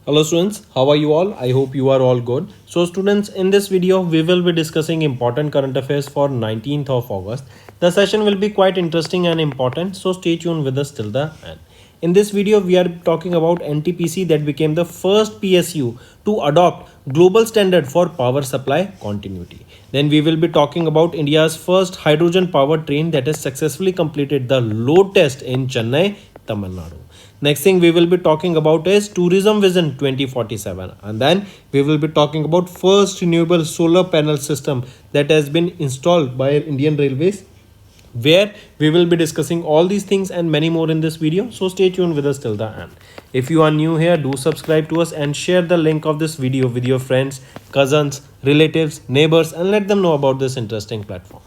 Hello students, how are you all? I hope you are all good. So students, in this video we will be discussing important current affairs for 19th of August. The session will be quite interesting and important, so stay tuned with us till the end. In this video we are talking about NTPC that became the first PSU to adopt global standard for power supply continuity. Then we will be talking about India's first hydrogen powered train that has successfully completed the load test in Chennai, Tamil Nadu. Next thing we will be talking about is tourism vision 2047, and then we will be talking about first renewable solar panel system that has been installed by Indian Railways, where we will be discussing all these things and many more in this video. So stay tuned with us till the end. If you are new here, do subscribe to us and share the link of this video with your friends, cousins, relatives, neighbors, and let them know about this interesting platform.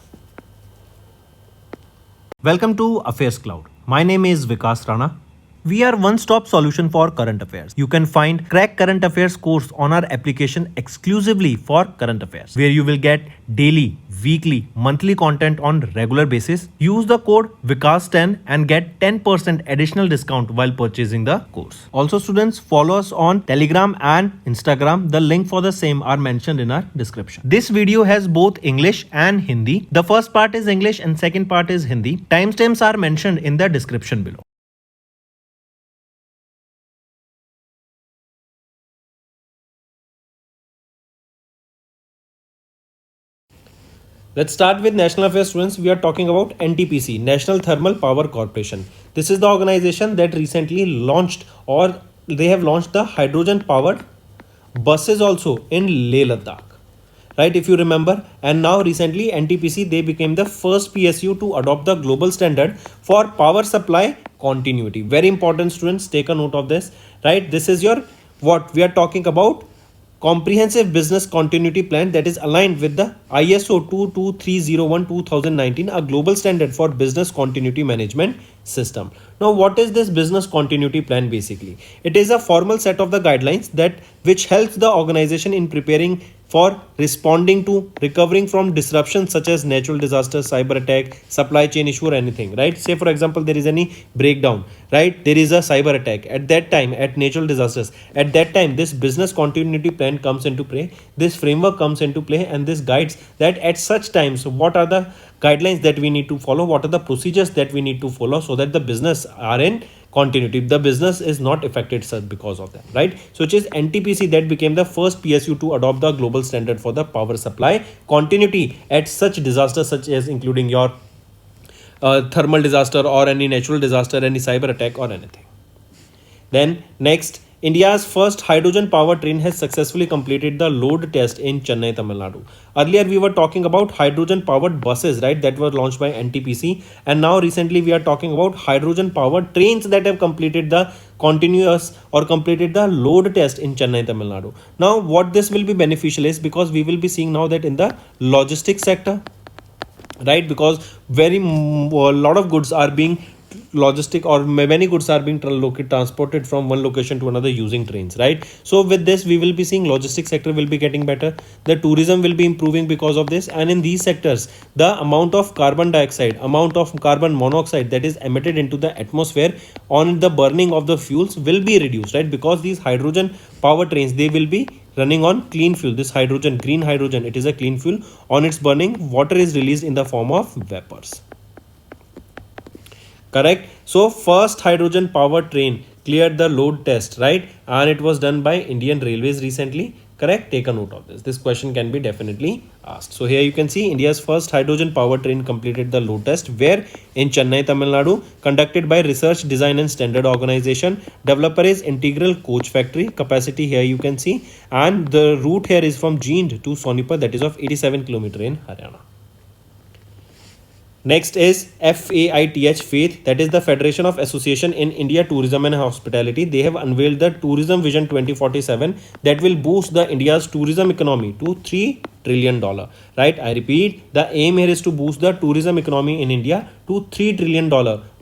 Welcome to Affairs Cloud. My name is Vikas Rana. We are one-stop solution for current affairs. You can find Crack Current Affairs course on our application exclusively for current affairs, where you will get daily, weekly, monthly content on regular basis. Use the code VIKAS10 and get 10% additional discount while purchasing the course. Also students, follow us on Telegram and Instagram. The link for the same are mentioned in our description. This video has both English and Hindi. The first part is English and second part is Hindi. Timestamps are mentioned in the description below. Let's start with national affairs students. We are talking about NTPC, National Thermal Power Corporation. This is the organization that recently launched, or they have launched, the hydrogen powered buses also in Leh Ladakh. Right, if you remember, and now recently NTPC, they became the first PSU to adopt the global standard for power supply continuity. Very important students, take a note of this. Right, this is your, what we are talking about, comprehensive business continuity plan that is aligned with the ISO 22301-2019, a global standard for business continuity management system. Now, what is this business continuity plan basically? It is a formal set of the guidelines that which helps the organization in preparing for responding to recovering from disruptions such as natural disasters, cyber attack, supply chain issue, or anything, right? Say for example, there is any breakdown, right? There is a cyber attack at that time, at natural disasters. At that time, this business continuity plan comes into play. This framework comes into play, and this guides that at such times, what are the guidelines that we need to follow, what are the procedures that we need to follow so that the business are in continuity, the business is not affected because of them, right? So it is NTPC that became the first PSU to adopt the global standard for the power supply continuity at such disasters, such as including your thermal disaster or any natural disaster, any cyber attack or anything. Then next, India's first hydrogen power train has successfully completed the load test in Chennai, Tamil Nadu. Earlier we were talking about hydrogen powered buses, right, that were launched by NTPC, and now recently we are talking about hydrogen powered trains that have completed the continuous or completed the load test in Chennai, Tamil Nadu. Now what this will be beneficial is because we will be seeing now that in the logistics sector, right, because a lot of goods are being logistic, or many goods are being transported from one location to another using trains, right? So with this we will be seeing logistics sector will be getting better, the tourism will be improving because of this, and in these sectors the amount of carbon dioxide, amount of carbon monoxide that is emitted into the atmosphere on the burning of the fuels will be reduced, right? Because these hydrogen power trains, they will be running on clean fuel. This hydrogen, green hydrogen, it is a clean fuel. On its burning, water is released in the form of vapors. Correct. So first hydrogen power train cleared the load test, right? And it was done by Indian Railways recently. Correct. Take a note of this. This question can be definitely asked. So here you can see India's first hydrogen power train completed the load test, where in Chennai, Tamil Nadu, conducted by Research Design and Standard Organization. Developer is Integral Coach Factory. Capacity here you can see, and the route here is from Jind to Sonipat, that is of 87 km in Haryana. Next is FAITH, Faith, that is the Federation of Association in India Tourism and Hospitality. They have unveiled the Tourism Vision 2047 that will boost the India's tourism economy to $3 trillion, right? I repeat, the aim here is to boost the tourism economy in India to $3 trillion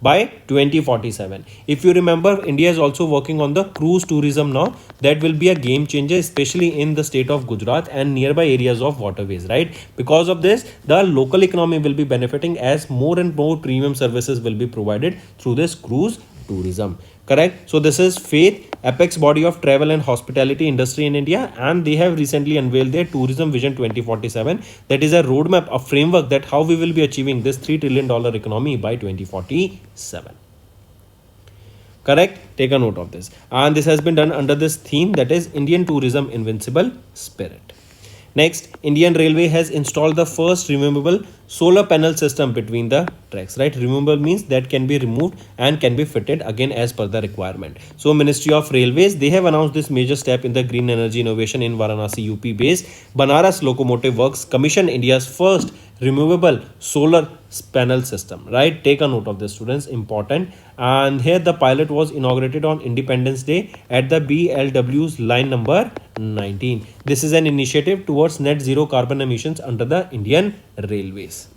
by 2047. If you remember, India is also working on the cruise tourism now. That will be a game changer, especially in the state of Gujarat and nearby areas of waterways, right? Because of this, the local economy will be benefiting as more and more premium services will be provided through this cruise tourism. Correct. So this is Faith, apex body of travel and hospitality industry in India, and they have recently unveiled their tourism vision 2047. That is a roadmap, a framework that how we will be achieving this $3 trillion economy by 2047. Correct. Take a note of this. And this has been done under this theme, that is Indian tourism invincible spirit. Next, Indian Railway has installed the first removable solar panel system between the tracks. Right, removable means that can be removed and can be fitted again as per the requirement. So Ministry of Railways, they have announced this major step in the green energy innovation in Varanasi UP based Banaras Locomotive Works commission India's first removable solar panel system. Right, take a note of this, students, important. And here the pilot was inaugurated on Independence Day at the BLW's line number 19. This is an initiative towards net zero carbon emissions under the Indian Railways.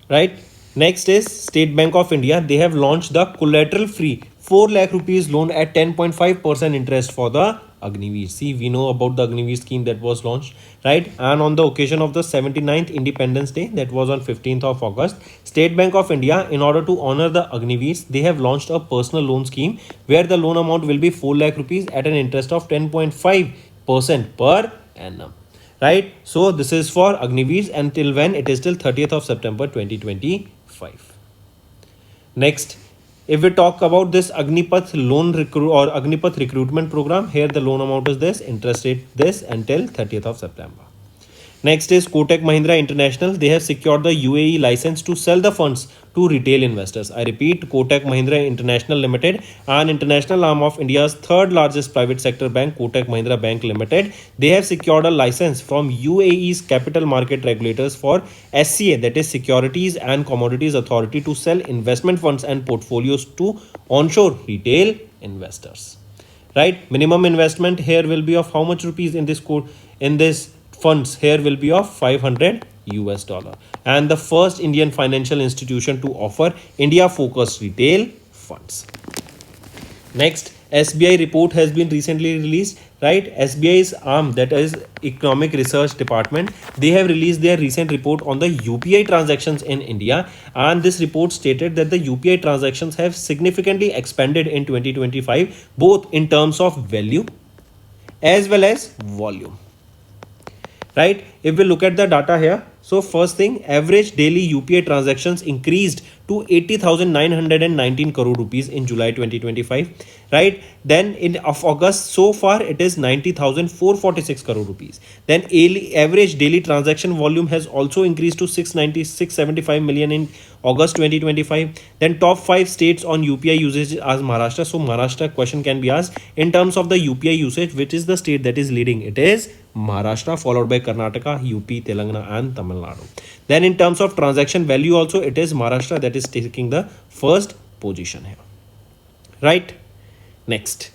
Right, next is State Bank of India. They have launched the collateral free 4 lakh rupees loan at 10.5% interest for the Agniveer. See, we know about the Agniveer scheme that was launched, right? And on the occasion of the 79th Independence Day, that was on 15th of August, State Bank of India, in order to honor the Agniveers, they have launched a personal loan scheme where the loan amount will be 4 lakh rupees at an interest of 10.5% per annum. Right? So this is for Agniveers, until when? It is till 30th of September 2025. Next, if we talk about this Agnipath loan Agnipath recruitment program, here the loan amount is this, interest rate this, until 30th of September. Next is Kotak Mahindra International. They have secured the UAE license to sell the funds to retail investors. I repeat, Kotak Mahindra International Limited, an international arm of India's third largest private sector bank, Kotak Mahindra Bank Limited, they have secured a license from UAE's capital market regulators for SCA, that is Securities and Commodities Authority, to sell investment funds and portfolios to onshore retail investors. Right? Minimum investment here will be of how much rupees in this code, in this funds here will be of $500, and the first Indian financial institution to offer India focused retail funds. Next, SBI report has been recently released. Right, SBI's arm, that is Economic Research Department, they have released their recent report on the UPI transactions in India, and this report stated that the UPI transactions have significantly expanded in 2025, both in terms of value as well as volume. Right, if we look at the data here, so first thing, average daily UPI transactions increased to 80,919 crore rupees in July 2025. Right, then in of August, so far it is 90,446 crore rupees. Then average daily transaction volume has also increased to 675 million in August 2025. Then top 5 states on UPI usage as Maharashtra. So Maharashtra question can be asked in terms of the UPI usage, which is the state that is leading? It is Maharashtra, followed by Karnataka, UP, Telangana and Tamil Nadu. Then in terms of transaction value also, it is Maharashtra that is taking the first position here. Right, next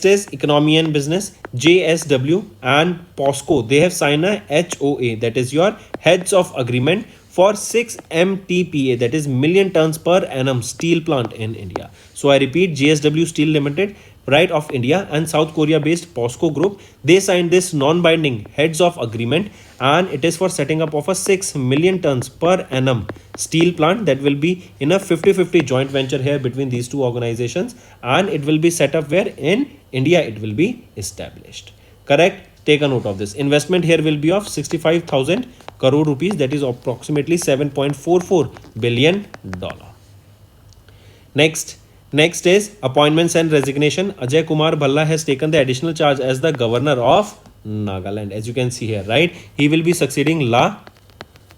is Economy and Business. JSW and POSCO, they have signed a HOA, that is your heads of agreement, for 6 MTPA, that is million tons per annum steel plant in India. So I repeat, JSW Steel Limited, right, of India, and South Korea based POSCO Group, they signed this non-binding heads of agreement, and it is for setting up of a 6 million tons per annum steel plant that will be in a 50-50 joint venture here between these two organizations, and it will be set up where in India it will be established. Correct? Take a note of this. Investment here will be of 65,000 crore rupees, that is approximately $7.44 billion. Next is appointments and resignation. Ajay Kumar Bhalla has taken the additional charge as the governor of Nagaland. As you can see here, right, he will be succeeding La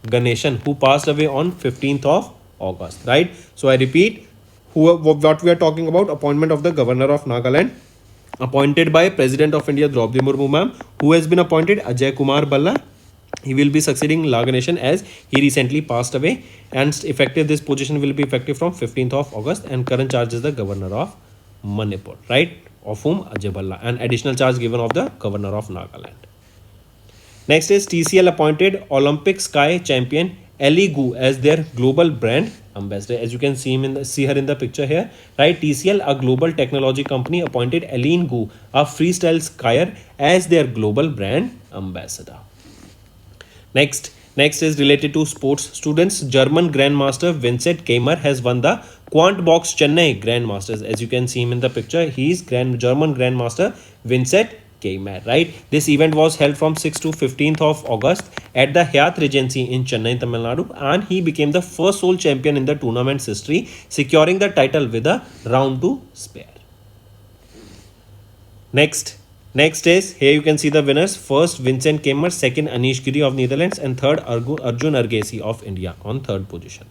Ganeshan, who passed away on 15th of August. Right, so I repeat, what we are talking about, appointment of the governor of Nagaland, appointed by President of India Draupadi Murmu ma'am, who has been appointed Ajay Kumar Bhalla. He will be succeeding La Ganeshan as he recently passed away, and effective, this position will be effective from 15th of August, and current charge is the governor of Manipur, right, of whom Ajay Bhalla, and additional charge given of the governor of Nagaland. Next is TCL appointed Olympic Sky champion Ellie Gu as their global brand ambassador. As you can see her in the picture here, right, TCL, a global technology company, appointed Eileen Gu, a freestyle skier, as their global brand ambassador. Next is related to sports. Students, German Grandmaster Vincent Keimer has won the Quant Box Chennai Grandmasters. As you can see him in the picture, he is German Grandmaster Vincent Keimer, right? This event was held from 6th to 15th of August at the Hyatt Regency in Chennai, Tamil Nadu, and he became the first sole champion in the tournament's history, securing the title with a round to spare. Next is here you can see the winners. First Vincent Keimer, second Anish Giri of Netherlands, and third Arjun Argesi of India on third position.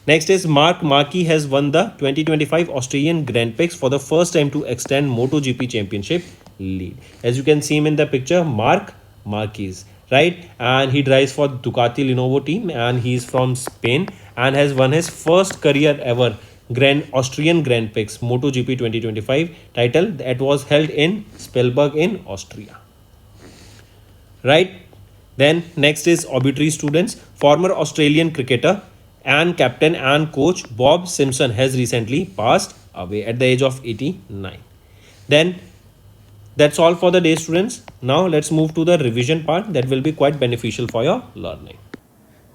Next is Mark Marquis has won the 2025 Australian Grand Prix for the first time to extend MotoGP Championship lead. As you can see him in the picture, Mark Marquis, right? And he drives for Ducati Lenovo team, and he is from Spain and has won his first career ever Austrian Grand Prix MotoGP 2025 title that was held in Spielberg in Austria. Right? Then next is Obituary students. Former Australian cricketer and captain and coach Bob Simpson has recently passed away at the age of 89. Then that's all for the day, students. Now let's move to the revision part that will be quite beneficial for your learning.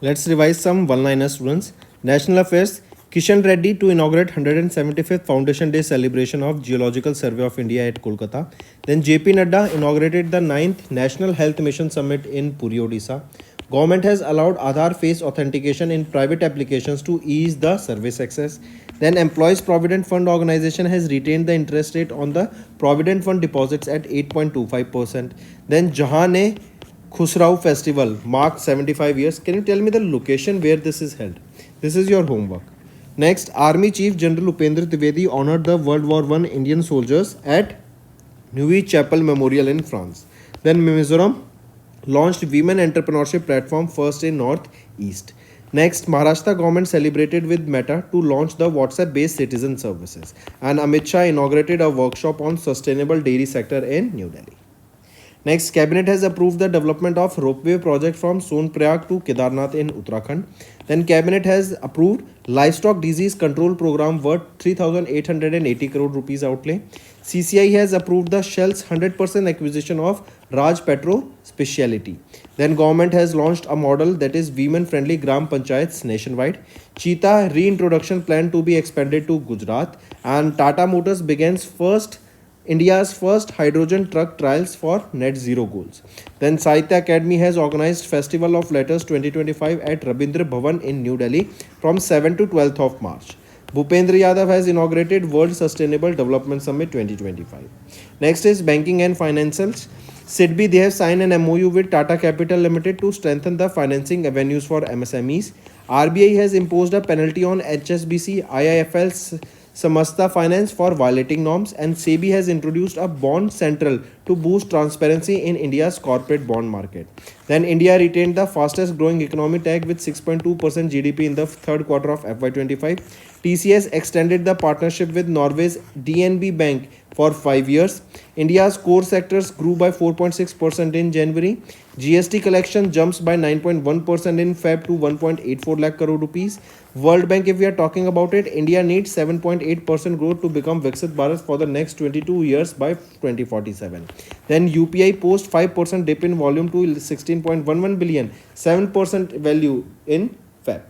Let's revise some one-liner, students. National Affairs. Kishan Reddy to inaugurate 175th Foundation Day celebration of Geological Survey of India at Kolkata. Then JP Nadda inaugurated the 9th National Health Mission Summit in Puri, Odisha. Government has allowed Aadhaar face authentication in private applications to ease the service access. Then Employees Provident Fund Organization has retained the interest rate on the Provident Fund deposits at 8.25%. Then Jahan Khusrau Festival marks 75 years. Can you tell me the location where this is held? This is your homework. Next, Army Chief General Upendra Trivedi honored the World War I Indian soldiers at Neuilly Chapel Memorial in France. Then Mizoram launched Women Entrepreneurship Platform first in Northeast. Next, Maharashtra government celebrated with Meta to launch the WhatsApp-based citizen services. And Amit Shah inaugurated a workshop on sustainable dairy sector in New Delhi. Next, Cabinet has approved the development of ropeway project from Sonprayag to Kedarnath in Uttarakhand. Then Cabinet has approved livestock disease control program worth 3,880 crore rupees outlay. CCI has approved the Shell's 100% acquisition of Raj Petro Speciality. Then government has launched a model that is women-friendly Gram Panchayats nationwide. Cheetah reintroduction plan to be expanded to Gujarat. And Tata Motors begins India's first hydrogen truck trials for net zero goals. Then Sahitya Academy has organized Festival of Letters 2025 at Rabindra Bhavan in New Delhi from 7th to 12th of March. Bhupendra Yadav has inaugurated World Sustainable Development Summit 2025. Next is banking and financials. SIDBI, they have signed an MOU with Tata Capital Limited to strengthen the financing avenues for MSMEs. RBI has imposed a penalty on HSBC, IIFL, Samasta Finance for violating norms, and SEBI has introduced a bond central to boost transparency in India's corporate bond market. Then India retained the fastest growing economy tag with 6.2% GDP in the third quarter of FY25. TCS extended the partnership with Norway's DNB Bank for 5 years. India's core sectors grew by 4.6% in January. GST collection jumps by 9.1% in Feb to 1.84 lakh crore rupees. World Bank, if we are talking about it, India needs 7.8% growth to become Viksit Bharat for the next 22 years by 2047. Then UPI post 5% dip in volume to 16.11 billion, 7% value in Feb.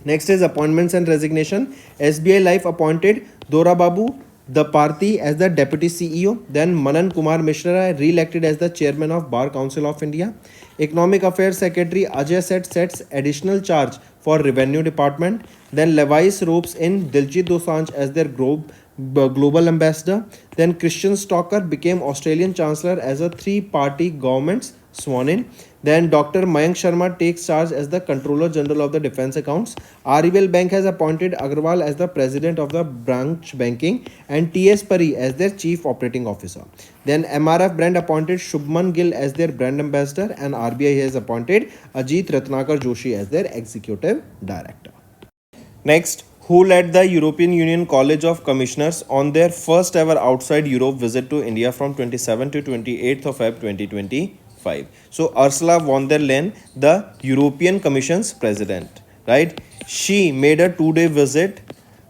Next is appointments and resignation. SBI Life appointed Dora Babu the Parthi as the Deputy CEO. Then Manan Kumar Mishra re-elected as the Chairman of Bar Council of India. Economic Affairs Secretary Ajay sets additional charge for Revenue Department. Then Levi's ropes in Diljit Dosanjh as their global ambassador. Then Christian Stalker became Australian Chancellor as a three-party government's sworn in. Then Dr. Mayank Sharma takes charge as the Controller General of the Defence Accounts. Arivel Bank has appointed Agarwal as the President of the Branch Banking and T.S. Pari as their Chief Operating Officer. Then MRF brand appointed Shubman Gill as their Brand Ambassador, and RBI has appointed Ajit Ratnakar Joshi as their Executive Director. Next, who led the European Union College of Commissioners on their first ever outside Europe visit to India from 27 to 28th of Feb 2025. So Ursula von der Leyen, the European Commission's president, right? She made a 2-day visit,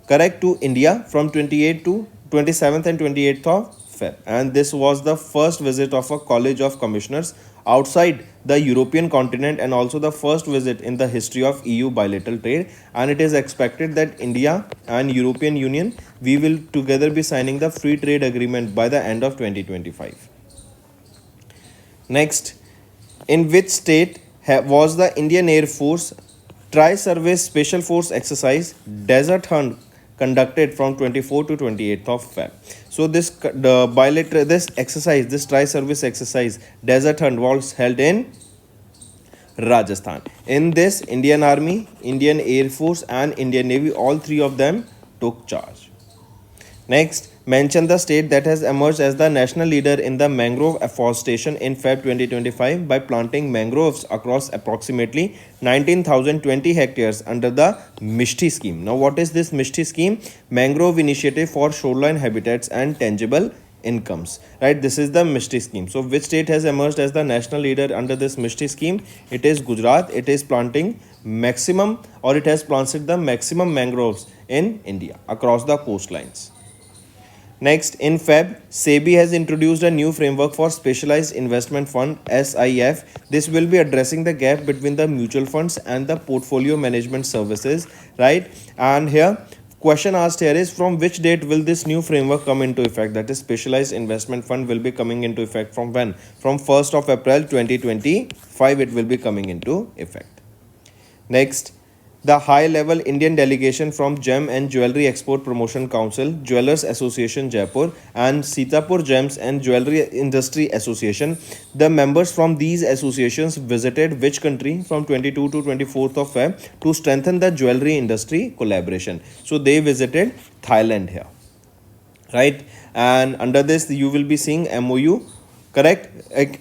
correct, to India from 28th to 27th and 28th of Feb. And this was the first visit of a College of Commissioners outside the European continent and also the first visit in the history of EU bilateral trade, and it is expected that India and European Union we will together be signing the free trade agreement by the end of 2025. Next, in which state was the Indian Air Force Tri-Service Special Force Exercise Desert Hunt conducted from 24 to 28th of Feb. So the bilateral this exercise, this Tri-Service exercise Desert Hunt was held in Rajasthan. In this, Indian Army, Indian Air Force, and Indian Navy, all three of them took charge. Next, mention the state that has emerged as the national leader in the mangrove afforestation in Feb 2025 by planting mangroves across approximately 19,020 hectares under the Mishti scheme. Now, what is this Mishti scheme? Mangrove Initiative for Shoreline Habitats and Tangible Incomes. Right, this is the Mishti scheme. So, which state has emerged as the national leader under this Mishti scheme? It is Gujarat. It is planting maximum, or it has planted the maximum mangroves in India across the coastlines. Next, in Feb, SEBI has introduced a new framework for Specialized Investment Fund (SIF). This will be addressing the gap between the mutual funds and the portfolio management services, right? And here, question asked here is from which date will this new framework come into effect? That is, Specialized Investment Fund will be coming into effect from when? From 1st of April 2025, it will be coming into effect. Next, the high-level Indian delegation from Gem and Jewelry Export Promotion Council, Jewelers Association Jaipur, and Sitapur Gems and Jewelry Industry Association. The members from these associations visited which country from 22 to 24th of Feb to strengthen the jewelry industry collaboration. So they visited Thailand here, right? And under this, you will be seeing MOU. Correct?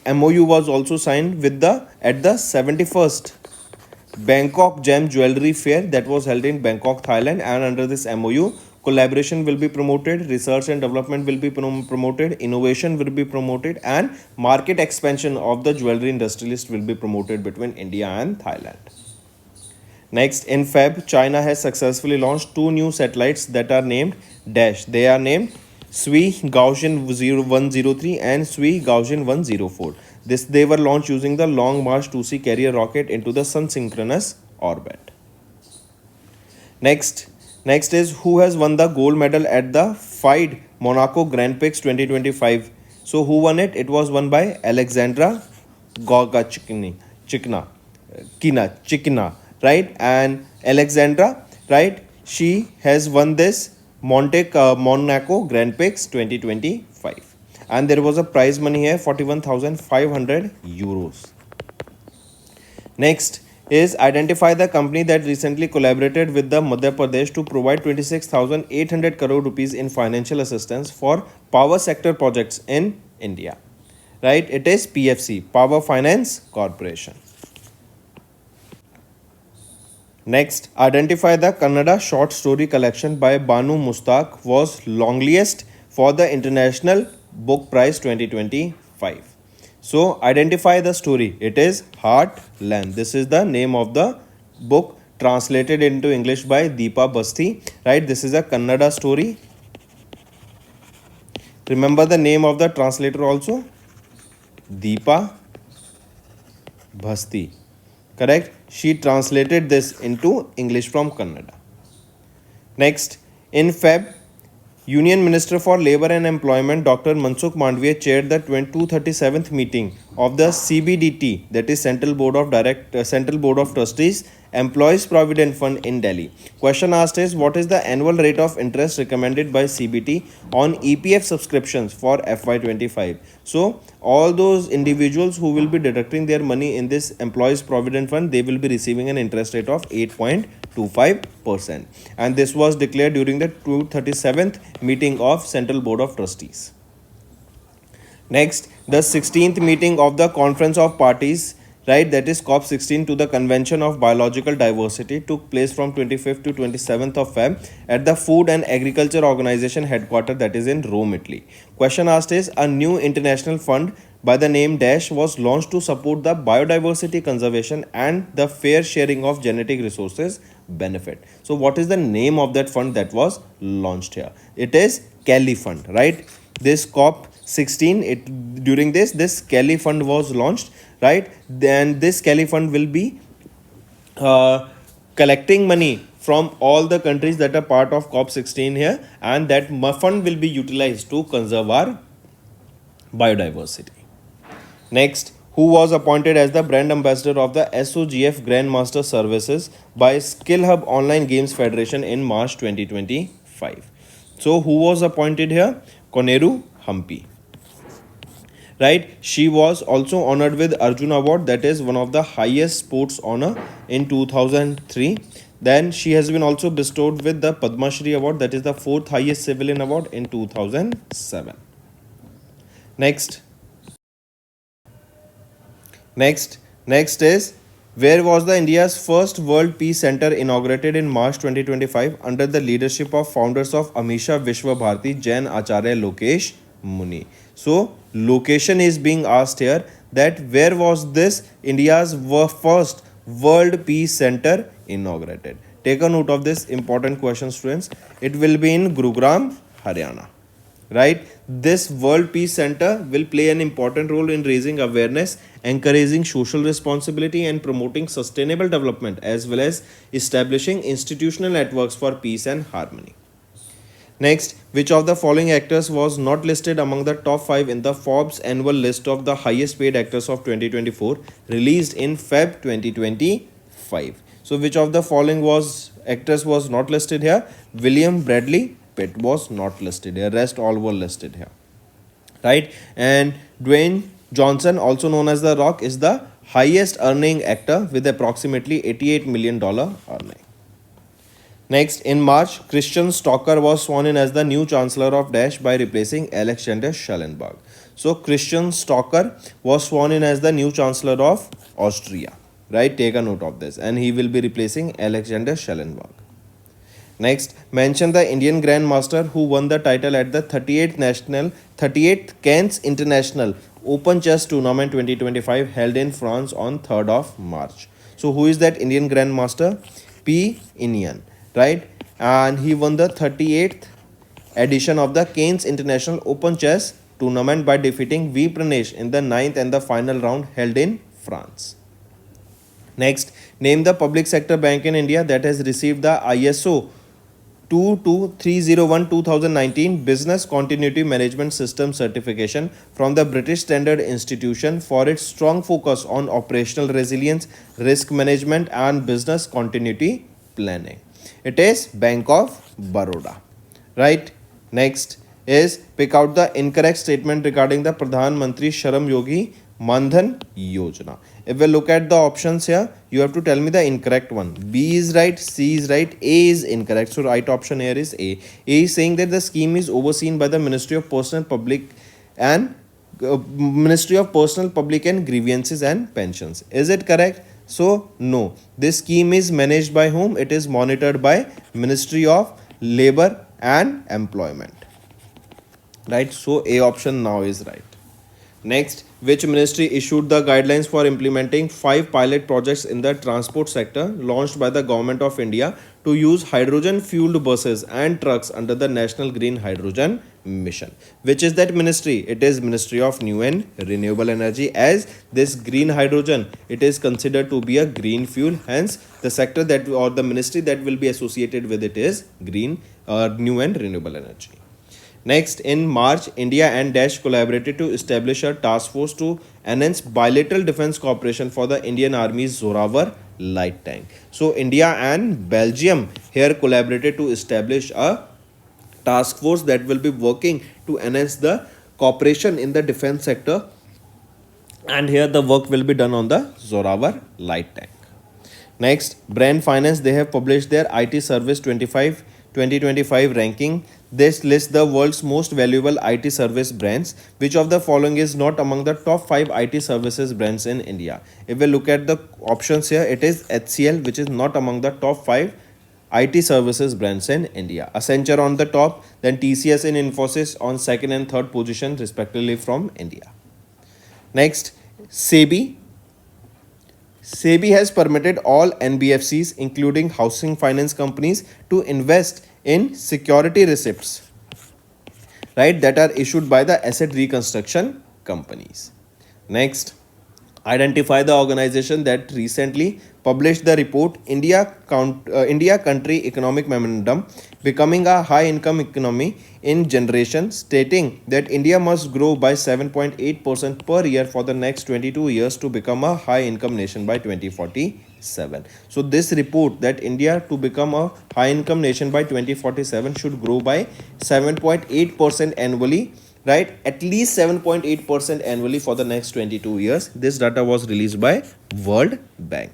MOU was also signed with at the 71st Bangkok Gem Jewelry Fair that was held in Bangkok, Thailand, and under this MOU, collaboration will be promoted, research and development will be promoted, innovation will be promoted, and market expansion of the jewelry industrialist will be promoted between India and Thailand. Next, in Feb, China has successfully launched two new satellites that are named Dash. They are named Sui Gaotian 103 and Sui Gaotian 104. They were launched using the Long March 2C carrier rocket into the sun synchronous orbit. Next is who has won the gold medal at the FIDE Monaco Grand Prix 2025. So who won it? It was won by Alexandra Chikna, right? And Alexandra, right? She has won this Monaco Grand Prix 2025. And there was a prize money here, 41,500 euros. Next is identify the company that recently collaborated with the Madhya Pradesh to provide 26,800 crore rupees in financial assistance for power sector projects in India. Right? It is PFC, Power Finance Corporation. Next, identify the Kannada short story collection by Banu Mustaq was loneliest for the International Book Prize 2025. So identify the story. It is Heartland. This is the name of the book translated into English by Deepa Basti. Right? This is a Kannada story. Remember the name of the translator also? Deepa Basti. Correct? She translated this into English from Kannada. Next, in Feb, Union Minister for Labour and Employment Dr. Mansukh Mandviya chaired the 237th meeting of the CBDT, that is Central Board of Trustees Employees Provident Fund in Delhi. Question asked is what is the annual rate of interest recommended by CBT on EPF subscriptions for FY25? So all those individuals who will be deducting their money in this Employees Provident Fund, they will be receiving an interest rate of 8.25%. And this was declared during the 237th meeting of Central Board of Trustees. Next, the 16th meeting of the Conference of Parties, right, that is COP16 to the Convention of Biological Diversity took place from 25th to 27th of Feb at the Food and Agriculture Organization headquarters, that is in Rome, Italy. Question asked is a new international fund by the name Dash was launched to support the biodiversity conservation and the fair sharing of genetic resources benefit. So what is the name of that fund that was launched here? It is Kelly Fund, right? This COP16, during this Kelly Fund was launched, right? Then this Kelly fund will be uh, collecting money from all the countries that are part of COP16 here, and that fund will be utilized to conserve our biodiversity. Next, who was appointed as the brand ambassador of the SOGF Grandmaster Services by Skill Hub Online Games Federation in March 2025. So, who was appointed here? Koneru Hampi. Right? She was also honored with Arjun Award, that is one of the highest sports honor, in 2003. Then she has been also bestowed with the Padma Shri Award, that is the fourth highest civilian award, in 2007. Next. Next is, where was the India's first World Peace Center inaugurated in March 2025 under the leadership of founders of Amisha Vishwa Bharati, Jain Acharya Lokesh Muni. So location is being asked here, that where was this India's first World Peace Center inaugurated. Take a note of this important question, students. It will be in Gurugram, Haryana. Right? This World Peace Center will play an important role in raising awareness, encouraging social responsibility, and promoting sustainable development, as well as establishing institutional networks for peace and harmony. Next, which of the following actors was not listed among the top 5 in the Forbes annual list of the highest paid actors of 2024, released in Feb 2025? So, which of the following actors was not listed here? William Bradley Pitt was not listed here. Rest all were listed here. Right? And Dwayne Johnson, also known as The Rock, is the highest earning actor with approximately $88 million earning. Next, in March, Christian Stocker was sworn in as the new Chancellor of Dash by replacing Alexander Schallenberg. So, Christian Stocker was sworn in as the new Chancellor of Austria. Right? Take a note of this. And he will be replacing Alexander Schallenberg. Next, mention the Indian Grandmaster who won the title at the 38th Cairns International Open Chess Tournament 2025 held in France on 3rd of March. So, who is that Indian Grandmaster? P. Inian. Right? And he won the 38th edition of the Cairns International Open Chess Tournament by defeating V. Pranesh in the 9th and the final round held in France. Next, name the public sector bank in India that has received the ISO 22301-2019 Business Continuity Management System certification from the British Standard Institution for its strong focus on operational resilience, risk management, and business continuity planning. It is Bank of Baroda. Right? Next is, pick out the incorrect statement regarding the Pradhan Mantri Shram Yogi Mandhan Yojana. If we look at the options here, you have to tell me the incorrect one. B is right, C is right, A is incorrect. So right option here is A. A is saying that the scheme is overseen by the Ministry of Personal Public and Grievances and Pensions. Is it correct? So no. This scheme is managed by whom? It is monitored by Ministry of Labor and Employment. Right? So A option now is right. Next, which ministry issued the guidelines for implementing 5 pilot projects in the transport sector launched by the Government of India to use hydrogen fueled buses and trucks under the National Green Hydrogen Mission? Which is that ministry? It is Ministry of New and Renewable Energy, as this green hydrogen, it is considered to be a green fuel. Hence, the sector that, or the ministry that will be associated with it, is green new and renewable energy. Next, in March, India and Dash collaborated to establish a task force to enhance bilateral defense cooperation for the Indian Army's Zorawar light tank. So, India and Belgium here collaborated to establish a task force that will be working to enhance the cooperation in the defense sector. And here the work will be done on the Zorawar light tank. Next, Brand Finance, they have published their IT Service 2025 ranking. This lists the world's most valuable IT service brands. Which of the following is not among the top 5 IT services brands in India? If we look at the options here, it is HCL, which is not among the top 5 IT services brands in India. Accenture on the top, then TCS and Infosys on 2nd and 3rd position respectively from India. Next, SEBI. SEBI has permitted all NBFCs, including housing finance companies, to invest in security receipts, right, that are issued by the asset reconstruction companies. Next, Identify the organization that recently published the report India Country Economic Memorandum Becoming a High Income Economy in Generation, stating that India must grow by 7.8% per year for the next 22 years to become a high income nation by 2047. So, this report that India to become a high income nation by 2047 should grow by 7.8% annually, right, at least 7.8% annually for the next 22 years. This data was released by World Bank.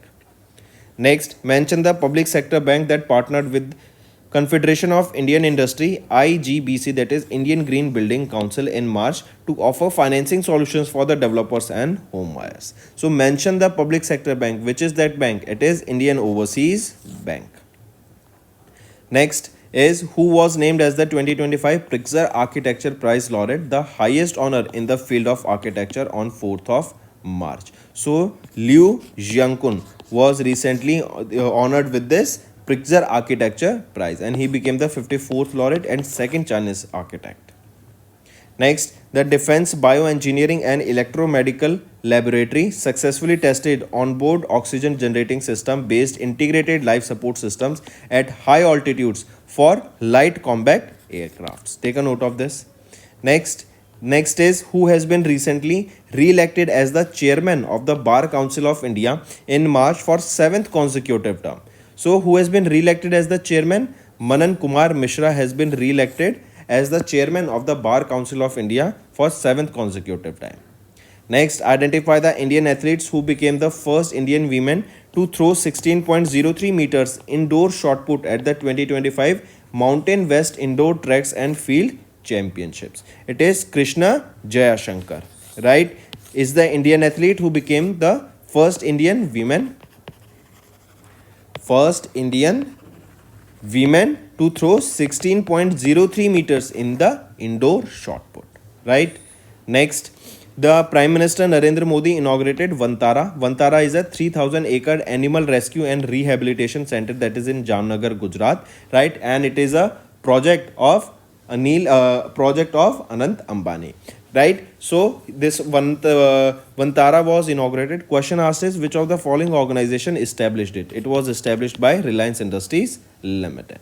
Next, mention the public sector bank that partnered with Confederation of Indian Industry IGBC, that is Indian Green Building Council, in March to offer financing solutions for the developers and home buyers. So mention the public sector bank. Which is that bank? It is Indian Overseas Bank. Next is who was named as the 2025 Pritzker Architecture Prize laureate, the highest honor in the field of architecture, on 4th of March. So Liu Jiankun was recently honored with this Pritzker Architecture Prize, and he became the 54th laureate and second Chinese architect. Next, the Defense Bioengineering and Electromedical Laboratory successfully tested onboard oxygen generating system based integrated life support systems at high altitudes for light combat aircrafts. Take a note of this. Next is who has been recently re-elected as the chairman of the Bar Council of India in March for 7th consecutive term. So who has been re-elected as the chairman? Manan Kumar Mishra has been re-elected as the chairman of the Bar Council of India for 7th consecutive time. Next, identify the Indian athletes who became the first Indian women to throw 16.03 meters indoor shot put at the 2025 Mountain West Indoor Tracks and Field Championships. It is Krishna Jayashankar, right? Is the Indian athlete who became the first Indian women to throw 16.03 meters in the indoor shot put, right? Next, the Prime Minister Narendra Modi inaugurated Vantara. Vantara is a 3,000-acre animal rescue and rehabilitation center that is in Jamnagar, Gujarat, right? And it is a project of Anant Ambani, right? So this Vantara was inaugurated. Question asked is which of the following organization established it? It was established by Reliance Industries Limited.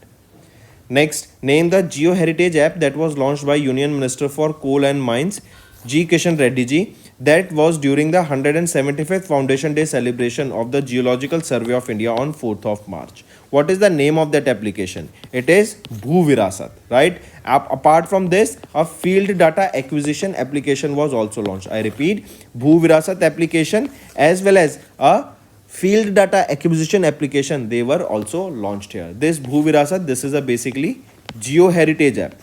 Next, name the Geo Heritage app that was launched by Union Minister for Coal and Mines G. Kishan Reddy ji, that was during the 175th Foundation Day celebration of the Geological Survey of India on 4th of March. What is the name of that application? It is Bhu Virasat, right? Apart from this, a field data acquisition application was also launched. I repeat, Bhu Virasat application as well as a field data acquisition application, they were also launched here. This Bhu Virasat, this is a basically Geo Heritage app,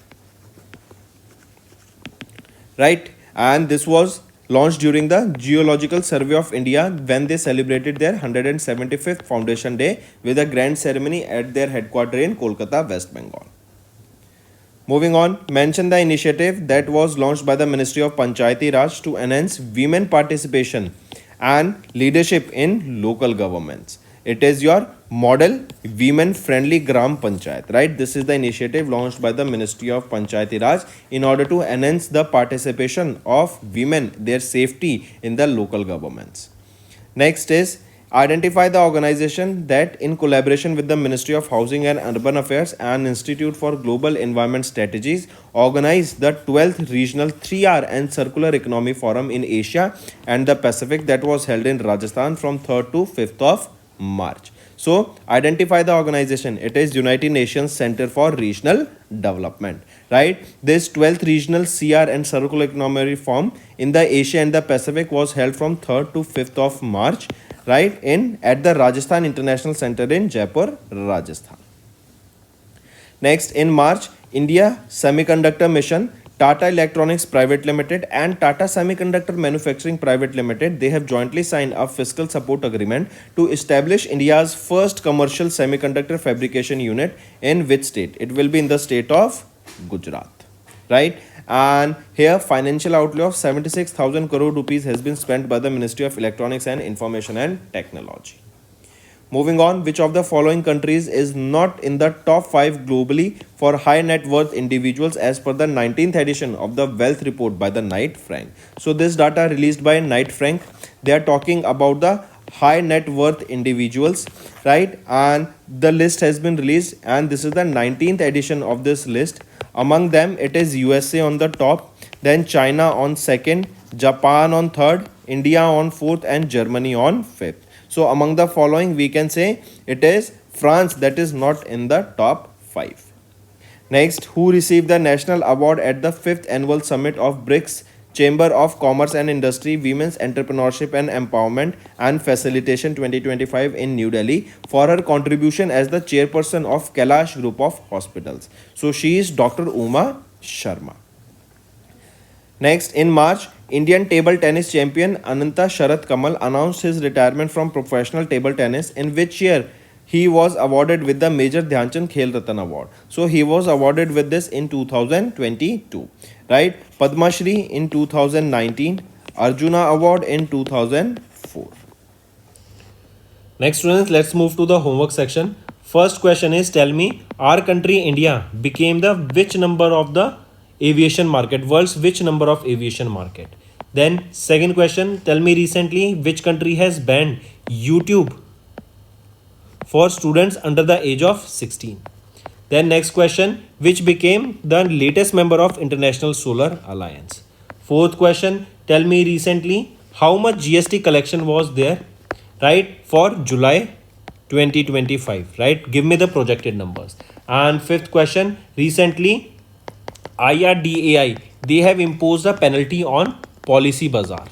right? And this was launched during the Geological Survey of India when they celebrated their 175th Foundation Day with a grand ceremony at their headquarters in Kolkata, West Bengal. Moving on, mention the initiative that was launched by the Ministry of Panchayati Raj to enhance women participation and leadership in local governments. It is your model women friendly Gram Panchayat, right? This is the initiative launched by the Ministry of Panchayati Raj in order to enhance the participation of women, their safety in the local governments. Next is identify the organization that in collaboration with the Ministry of Housing and Urban Affairs and Institute for Global Environment Strategies organized the 12th Regional 3R and Circular Economy Forum in Asia and the Pacific that was held in Rajasthan from 3rd to 5th of March. So identify the organization. It is United Nations Center for Regional Development, right? This 12th Regional CR and Circular Economy Forum in the Asia and the Pacific was held from 3rd to 5th of March, right, at the Rajasthan International Center in Jaipur, Rajasthan. Next, in March, India Semiconductor Mission, Tata Electronics Private Limited and Tata Semiconductor Manufacturing Private Limited, they have jointly signed a fiscal support agreement to establish India's first commercial semiconductor fabrication unit in which state? It will be in the state of Gujarat, right? And here financial outlay of 76,000 crore rupees has been spent by the Ministry of Electronics and Information and Technology. Moving on, which of the following countries is not in the top 5 globally for high net worth individuals as per the 19th edition of the Wealth Report by the Knight Frank? So this data released by Knight Frank, they are talking about the high net worth individuals, right? And the list has been released, and this is the 19th edition of this list. Among them, it is USA on the top, then China on second, Japan on third, India on fourth, and Germany on fifth. So among the following, we can say it is France that is not in the top 5. Next, who received the national award at the 5th annual summit of BRICS Chamber of Commerce and Industry Women's Entrepreneurship and Empowerment and Facilitation 2025 in New Delhi for her contribution as the chairperson of Kailash Group of Hospitals? So she is Dr. Uma Sharma. Next, in March, Indian table tennis champion Ananta Sharat Kamal announced his retirement from professional table tennis, in which year he was awarded with the Major Dhyanchand Khel Ratan Award. So he was awarded with this in 2022, right? Padma Shri in 2019, Arjuna Award in 2004. Next, students, let's move to the homework section. First question is, tell me, our country India became the which number of the aviation market, world's which number of aviation market? Then second question, tell me recently which country has banned YouTube for students under the age of 16? Then next question, which became the latest member of International Solar Alliance? Fourth question, tell me recently how much GST collection was there, right, for July 2025, right? Give me the projected numbers. And fifth question, recently IRDAI, they have imposed a penalty on Policy Bazaar.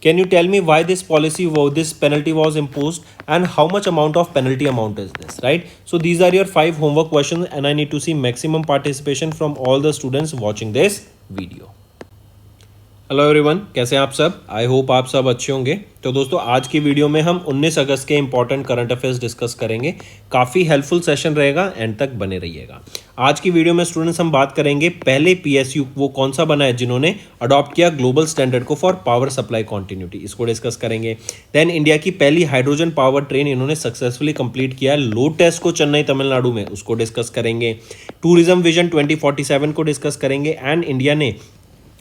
Can you tell me why this penalty was imposed, and how much amount of penalty amount is this, right? So these are your 5 homework questions, and I need to see maximum participation from all the students watching this video. Hello everyone, कैसे हैं आप सब? I hope आप सब अच्छे होंगे। तो दोस्तों, आज की वीडियो में हम 19 अगस्त के इंपॉर्टेंट करंट अफेयर्स डिस्कस करेंगे। काफ़ी हेल्पफुल सेशन रहेगा, एंड तक बने रहिएगा। आज की वीडियो में स्टूडेंट्स हम बात करेंगे पहले पीएसयू वो कौन सा बना है जिन्होंने अडॉप्ट किया ग्लोबल स्टैंडर्ड को फॉर पावर सप्लाई कॉन्टिन्यूटी, इसको डिस्कस करेंगे। देन इंडिया की पहली हाइड्रोजन पावर ट्रेन इन्होंने सक्सेसफुली कंप्लीट किया लोड टेस्ट को चेन्नई तमिलनाडु में, उसको डिस्कस करेंगे। टूरिज्म विजन 2047 को डिस्कस करेंगे। एंड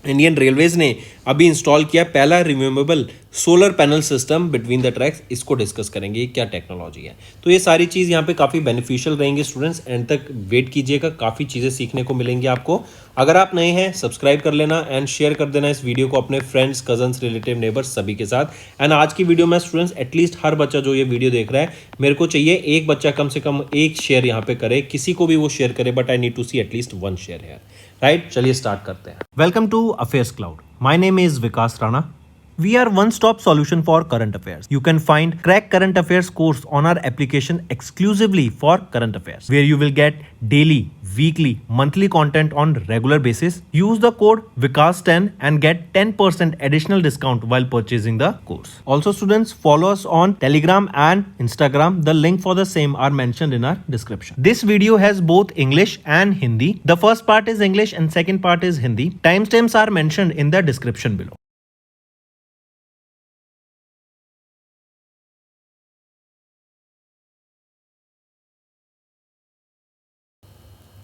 इंडियन रेलवेज ने अभी इंस्टॉल किया पहला removable solar panel system between the tracks, इसको डिस्कस करेंगे ये क्या टेक्नोलॉजी है। तो ये सारी चीज़ यहाँ पे काफ़ी बेनिफिशियल रहेंगी स्टूडेंट्स, एंड तक वेट कीजिएगा, काफ़ी चीज़ें सीखने को मिलेंगी आपको। अगर आप नए हैं सब्सक्राइब कर लेना एंड शेयर कर देना इस वीडियो को अपने फ्रेंड्स, कजन्स, रिलेटिव, नेबर्स सभी के साथ। एंड आज की वीडियो में स्टूडेंट्स एटलीस्ट हर बच्चा जो ये वीडियो देख रहा है, मेरे को चाहिए एक बच्चा कम से कम एक शेयर यहाँ पे करे, किसी को भी वो शेयर करे, but I need to see at least 1 share है, राइट? चलिए स्टार्ट करते हैं। Welcome to affairs cloud. My name is Vikas Rana. We are one-stop solution for current affairs. You can find Crack Current Affairs course on our application exclusively for current affairs, where you will get daily, weekly, monthly content on regular basis. Use the code VIKAS10 and get 10% additional discount while purchasing the course. Also, students, follow us on Telegram and Instagram. The link for the same are mentioned in our description. This video has both English and Hindi. The first part is English and second part is Hindi. Timestamps are mentioned in the description below.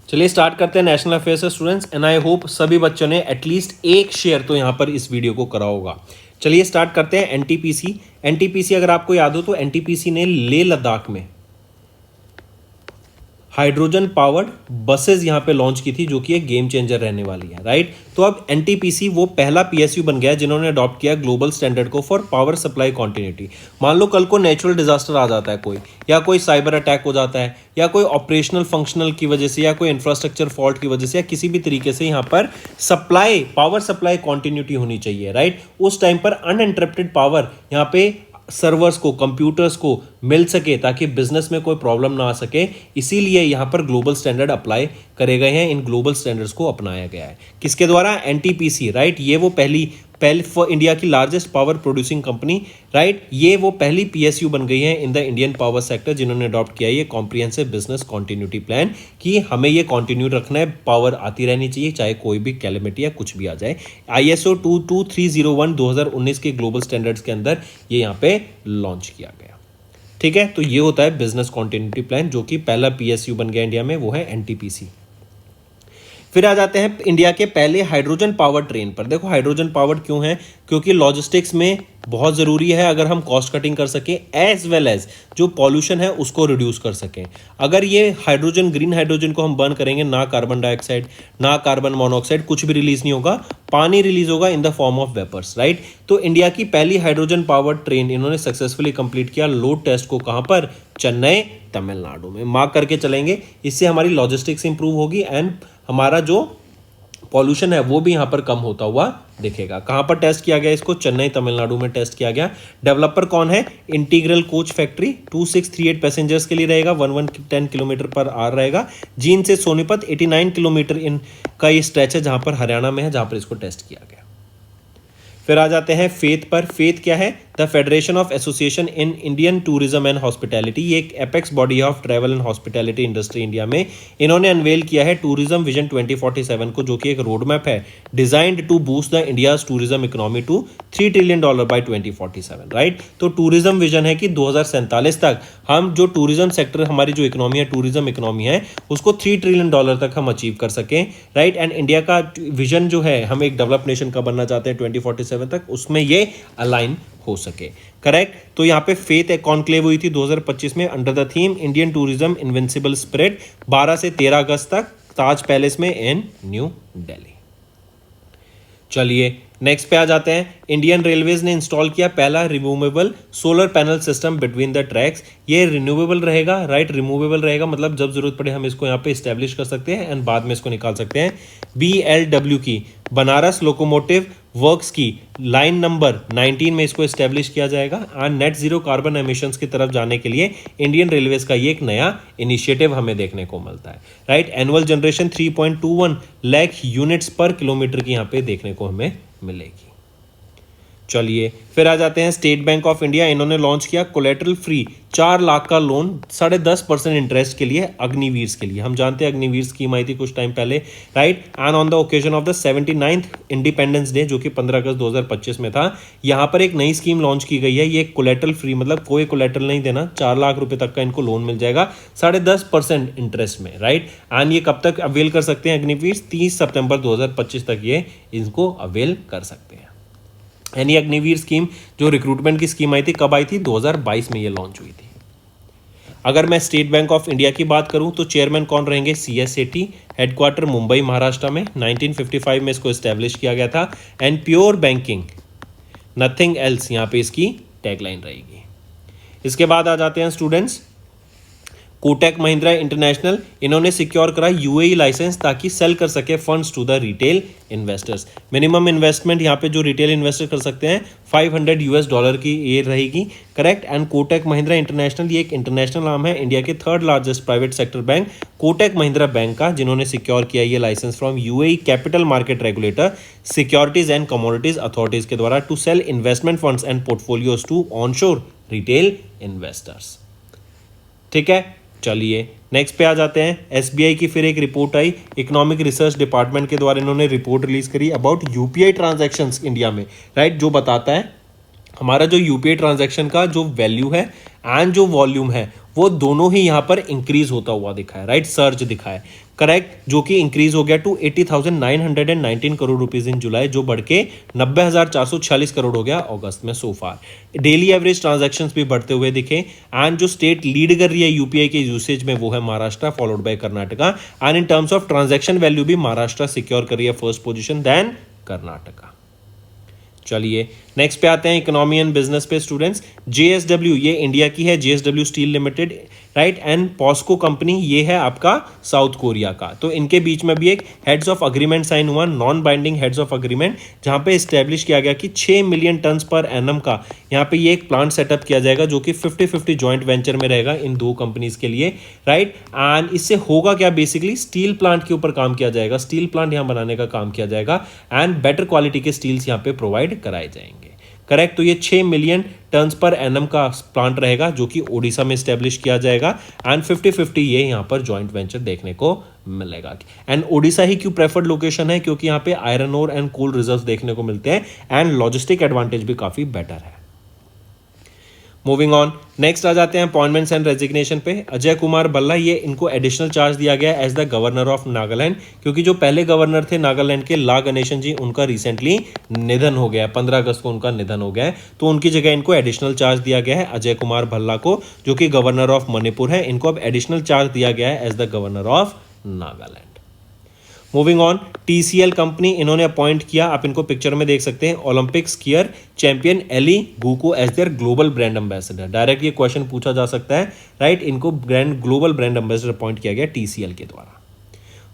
चलिए start करते हैं national affairs से students, and I hope सभी बच्चों ने at least एक share तो यहाँ पर इस वीडियो को करा होगा। चलिए स्टार्ट करते हैं। एनटीपीसी अगर आपको याद हो तो एनटीपीसी ने लेह लद्दाख में हाइड्रोजन पावर्ड बसेस यहाँ पे लॉन्च की थी, जो कि एक गेम चेंजर रहने वाली है, राइट? तो अब एनटीपीसी वो पहला पीएसयू बन गया जिन्होंने अडॉप्ट किया ग्लोबल स्टैंडर्ड को फॉर पावर सप्लाई कॉन्टिन्यूटी। मान लो कल को नेचुरल डिजास्टर आ जाता है कोई, या कोई साइबर अटैक हो जाता है, या कोई ऑपरेशनल फंक्शनल की वजह से, या कोई इंफ्रास्ट्रक्चर फॉल्ट की वजह से, या किसी भी तरीके से यहाँ पर पावर सप्लाई कॉन्टिन्यूटी होनी चाहिए, राइट? उस टाइम पर अनइंटरप्टेड पावर यहाँ पे सर्वर्स को, कंप्यूटर्स को मिल सके, ताकि बिजनेस में कोई प्रॉब्लम ना आ सके। इसीलिए यहाँ पर ग्लोबल स्टैंडर्ड अप्लाई करे गए हैं, इन ग्लोबल स्टैंडर्ड्स को अपनाया गया है। किसके द्वारा? NTPC, right? ये वो पहली फॉर इंडिया की largest power producing company, right? ये वो पहली पीएसयू बन गई है in the Indian power sector जिन्होंने अडॉप्ट किया ये कॉम्प्रिहेंसिव बिजनेस कॉन्टिन्यूटी प्लान, कि हमें ये कॉन्टिन्यू रखना है, पावर आती रहनी चाहिए, चाहे कोई भी कैलेमिटी या कुछ भी आ जाए। ISO 22301 2019 के ग्लोबल स्टैंडर्ड्स के अंदर ये यहाँ पे लॉन्च किया गया। ठीक है, तो ये होता है बिजनेस कॉन्टिन्यूटी प्लान, जो कि पहला पीएसयू बन गया इंडिया में, वो है एनटीपीसी। फिर आ जाते हैं इंडिया के पहले हाइड्रोजन पावर ट्रेन पर। देखो हाइड्रोजन पावर क्यों है, क्योंकि लॉजिस्टिक्स में बहुत ज़रूरी है, अगर हम कॉस्ट कटिंग कर सकें एज वेल एज जो पॉल्यूशन है उसको रिड्यूस कर सकें। अगर ये हाइड्रोजन, ग्रीन हाइड्रोजन को हम बर्न करेंगे, ना कार्बन डाइऑक्साइड ना कार्बन मोनोऑक्साइड कुछ भी रिलीज नहीं होगा, पानी रिलीज होगा in the form of vapours, right. तो इंडिया की पहली हाइड्रोजन पावर ट्रेन इन्होंने सक्सेसफुली कंप्लीट किया लोड टेस्ट को, कहां पर, चेन्नई तमिलनाडु में। मार्क करके चलेंगे, इससे हमारी लॉजिस्टिक्स इंप्रूव होगी एंड हमारा जो पॉल्यूशन है वो भी यहाँ पर कम होता हुआ दिखेगा। कहाँ पर टेस्ट किया गया इसको, चेन्नई तमिलनाडु में टेस्ट किया गया। डेवलपर कौन है, इंटीग्रल कोच फैक्ट्री, 2638 पैसेंजर्स के लिए रहेगा, 1110 किलोमीटर पर आवर रहेगा। जींद से सोनीपत 89 किलोमीटर इन का ये स्ट्रेच है, जहाँ पर हरियाणा में है, जहाँ पर इसको टेस्ट किया गया। फिर आ जाते हैं फेथ पर। फेथ क्या है, the federation of association in Indian tourism and hospitality. ये एक एपेक्स बॉडी है of travel and hospitality industry India में। इन्होंने अनवेल किया है टूरिज्म विजन 2047 को, जो कि एक रोड मैप है designed to boost the India's tourism economy to $3 trillion by 2047, right. तो टूरिज्म विजन है कि 2047 तक हम जो टूरिज्म सेक्टर, हमारी जो इकोनॉमी है, टूरिज्म इकोनॉमी है, उसको $3 ट्रिलियन तक हम अचीव कर सकें, राइट। एंड इंडिया का विजन जो है, हम एक डेवलप नेशन का बनना चाहते हैं 2047 तक, उसमें ये अलाइन हो सके, करेक्ट। तो यहाँ पे फेथ एक कॉन्क्लेव हुई थी 2025 में under the theme Indian tourism invincible spirit, 12 से 13 अगस्त तक ताज पैलेस में इन न्यू दिल्ली। चलिए नेक्स्ट पे आ जाते हैं। इंडियन रेलवेज ने इंस्टॉल किया पहला removable solar panel system between the tracks. ये रिन्यूएबल रहेगा, राइट, रिमूवेबल रहेगा, मतलब जब जरूरत पड़े हम इसको यहाँ पे इस्टेब्लिश कर सकते हैं एंड बाद में इसको निकाल सकते हैं। BLW की, बनारस लोकोमोटिव वर्क्स की लाइन नंबर 19 में इसको इस्टेब्लिश किया जाएगा and net zero carbon emissions की तरफ जाने के लिए इंडियन रेलवेज का ये एक नया इनिशिएटिव हमें देखने को मिलता है, right. Annual generation 3.21 lakh units पर किलोमीटर की यहाँ पे देखने को हमें मिलेगी। चलिए फिर आ जाते हैं स्टेट बैंक ऑफ इंडिया। इन्होंने लॉन्च किया कोलेटरल फ्री 4 लाख का लोन 10.5% इंटरेस्ट के लिए अग्निवीर के लिए। हम जानते हैं अग्निवीर स्कीम आई थी कुछ टाइम पहले, right. And on the occasion of the 79th independence day, जो कि 15 अगस्त 2025 में था, यहाँ पर एक नई स्कीम लॉन्च की गई है। ये कोलेटरल फ्री, मतलब कोई कोलेटरल नहीं देना, 4 लाख रुपए तक का इनको लोन मिल जाएगा 10.5% इंटरेस्ट में, राइट। एंड ये कब तक अवेल कर सकते हैं अग्निवीर, 30 सितंबर 2025 तक ये इनको अवेल कर सकते हैं। यानी अग्निवीर स्कीम जो रिक्रूटमेंट की स्कीम आई थी, कब आई थी, 2022 में ये लॉन्च हुई थी। अगर मैं स्टेट बैंक ऑफ इंडिया की बात करूं तो चेयरमैन कौन रहेंगे, CSAT, हेडक्वार्टर मुंबई महाराष्ट्र में, 1955 में इसको एस्टेब्लिश किया गया था। And pure banking nothing else यहाँ पे इसकी टैगलाइन रहेगी। इसके बाद आ जाते हैं स्टूडेंट्स कोटक महिंद्रा इंटरनेशनल। इन्होंने सिक्योर करा UAE लाइसेंस ताकि सेल कर सके funds to the retail investors. Minimum investment यहाँ पे जो रिटेल इन्वेस्टर कर सकते हैं $500 की ये रहेगी, correct. And Kotak Mahindra international ये एक इंटरनेशनल नाम है इंडिया के 3rd largest private sector bank Kotak Mahindra bank का, जिन्होंने सिक्योर किया ये licence from UAE capital market regulator securities and commodities authorities के द्वारा to sell investment funds and portfolios to onshore retail investors, ठीक है। चलिए नेक्स्ट पे आ जाते हैं। SBI की फिर एक रिपोर्ट आई, इकोनॉमिक रिसर्च डिपार्टमेंट के द्वारा इन्होंने रिपोर्ट रिलीज करी अबाउट UPI ट्रांजैक्शंस इंडिया में, राइट, जो बताता है हमारा जो UPI ट्रांजैक्शन का जो वैल्यू है एंड जो वॉल्यूम है वो दोनों ही यहाँ पर इंक्रीज होता हुआ दिखा है, राइट, सर्ज दिखा है, करेक्ट, जो कि इंक्रीज हो गया टू 80,919 करोड़ रुपीज इन जुलाई, जो बढ़ के 90,446 करोड़ हो गया अगस्त में सो फार। डेली एवरेज ट्रांजैक्शंस भी बढ़ते हुए दिखे एंड जो स्टेट लीड कर रही है UPI के यूसेज में वो है Maharashtra, followed by Karnataka. And in terms of transaction value भी महाराष्ट्र सिक्योर कर रही है फर्स्ट पोजीशन देन कर्नाटका। चलिए नेक्स्ट पे आते हैं इकोनॉमी एंड बिजनेस पे स्टूडेंट्स। JSW ये इंडिया की है, JSW steel limited, right. And POSCO company ये है आपका साउथ कोरिया का। तो इनके बीच में भी एक हेड्स ऑफ अग्रीमेंट साइन हुआ, non binding heads of agreement, जहां पे एस्टेब्लिश किया गया कि 6 मिलियन टन्स पर एनम का यहाँ पे ये एक प्लांट सेटअप किया जाएगा, जो कि 50-50 जॉइंट वेंचर में रहेगा इन दो कंपनीज के लिए, राइट। एंड इससे होगा क्या, बेसिकली स्टील प्लांट के ऊपर काम किया जाएगा, स्टील प्लांट यहाँ बनाने का काम किया जाएगा एंड बेटर क्वालिटी के स्टील्स यहाँ पे प्रोवाइड कराए जाएंगे, करेक्ट। तो ये 6 मिलियन टन्स पर एनम का प्लांट रहेगा, जो कि ओडिशा में स्टैब्लिश किया जाएगा एंड 50-50 ये यहाँ पर जॉइंट वेंचर देखने को मिलेगा। एंड ओडिशा ही क्यों प्रेफर्ड लोकेशन है, क्योंकि यहाँ पे iron ore and coal reserves देखने को मिलते हैं एंड लॉजिस्टिक एडवांटेज भी काफी बेटर है। मूविंग ऑन, नेक्स्ट आ जाते हैं अपॉइंटमेंट्स एंड रेजिग्नेशन पे। अजय कुमार भल्ला, ये इनको एडिशनल चार्ज दिया गया as the governor of Nagaland, क्योंकि जो पहले गवर्नर थे नागालैंड के ला गणेशन जी, उनका रिसेंटली निधन हो गया है, 15 अगस्त को उनका निधन हो गया है, तो उनकी जगह इनको एडिशनल चार्ज दिया गया है अजय कुमार भल्ला को, जो कि गवर्नर ऑफ मणिपुर है, इनको अब एडिशनल चार्ज दिया गया है as the governor of Nagaland. Moving on, TCL company इन्होंने अपॉइंट किया, आप इनको पिक्चर में देख सकते हैं, Olympic skier champion Eileen Gu को as their global brand ambassador. Direct ये क्वेश्चन पूछा जा सकता है, राइट, इनको ग्लोबल ब्रांड एम्बेसडर अपॉइंट किया गया टीसीएल के द्वारा।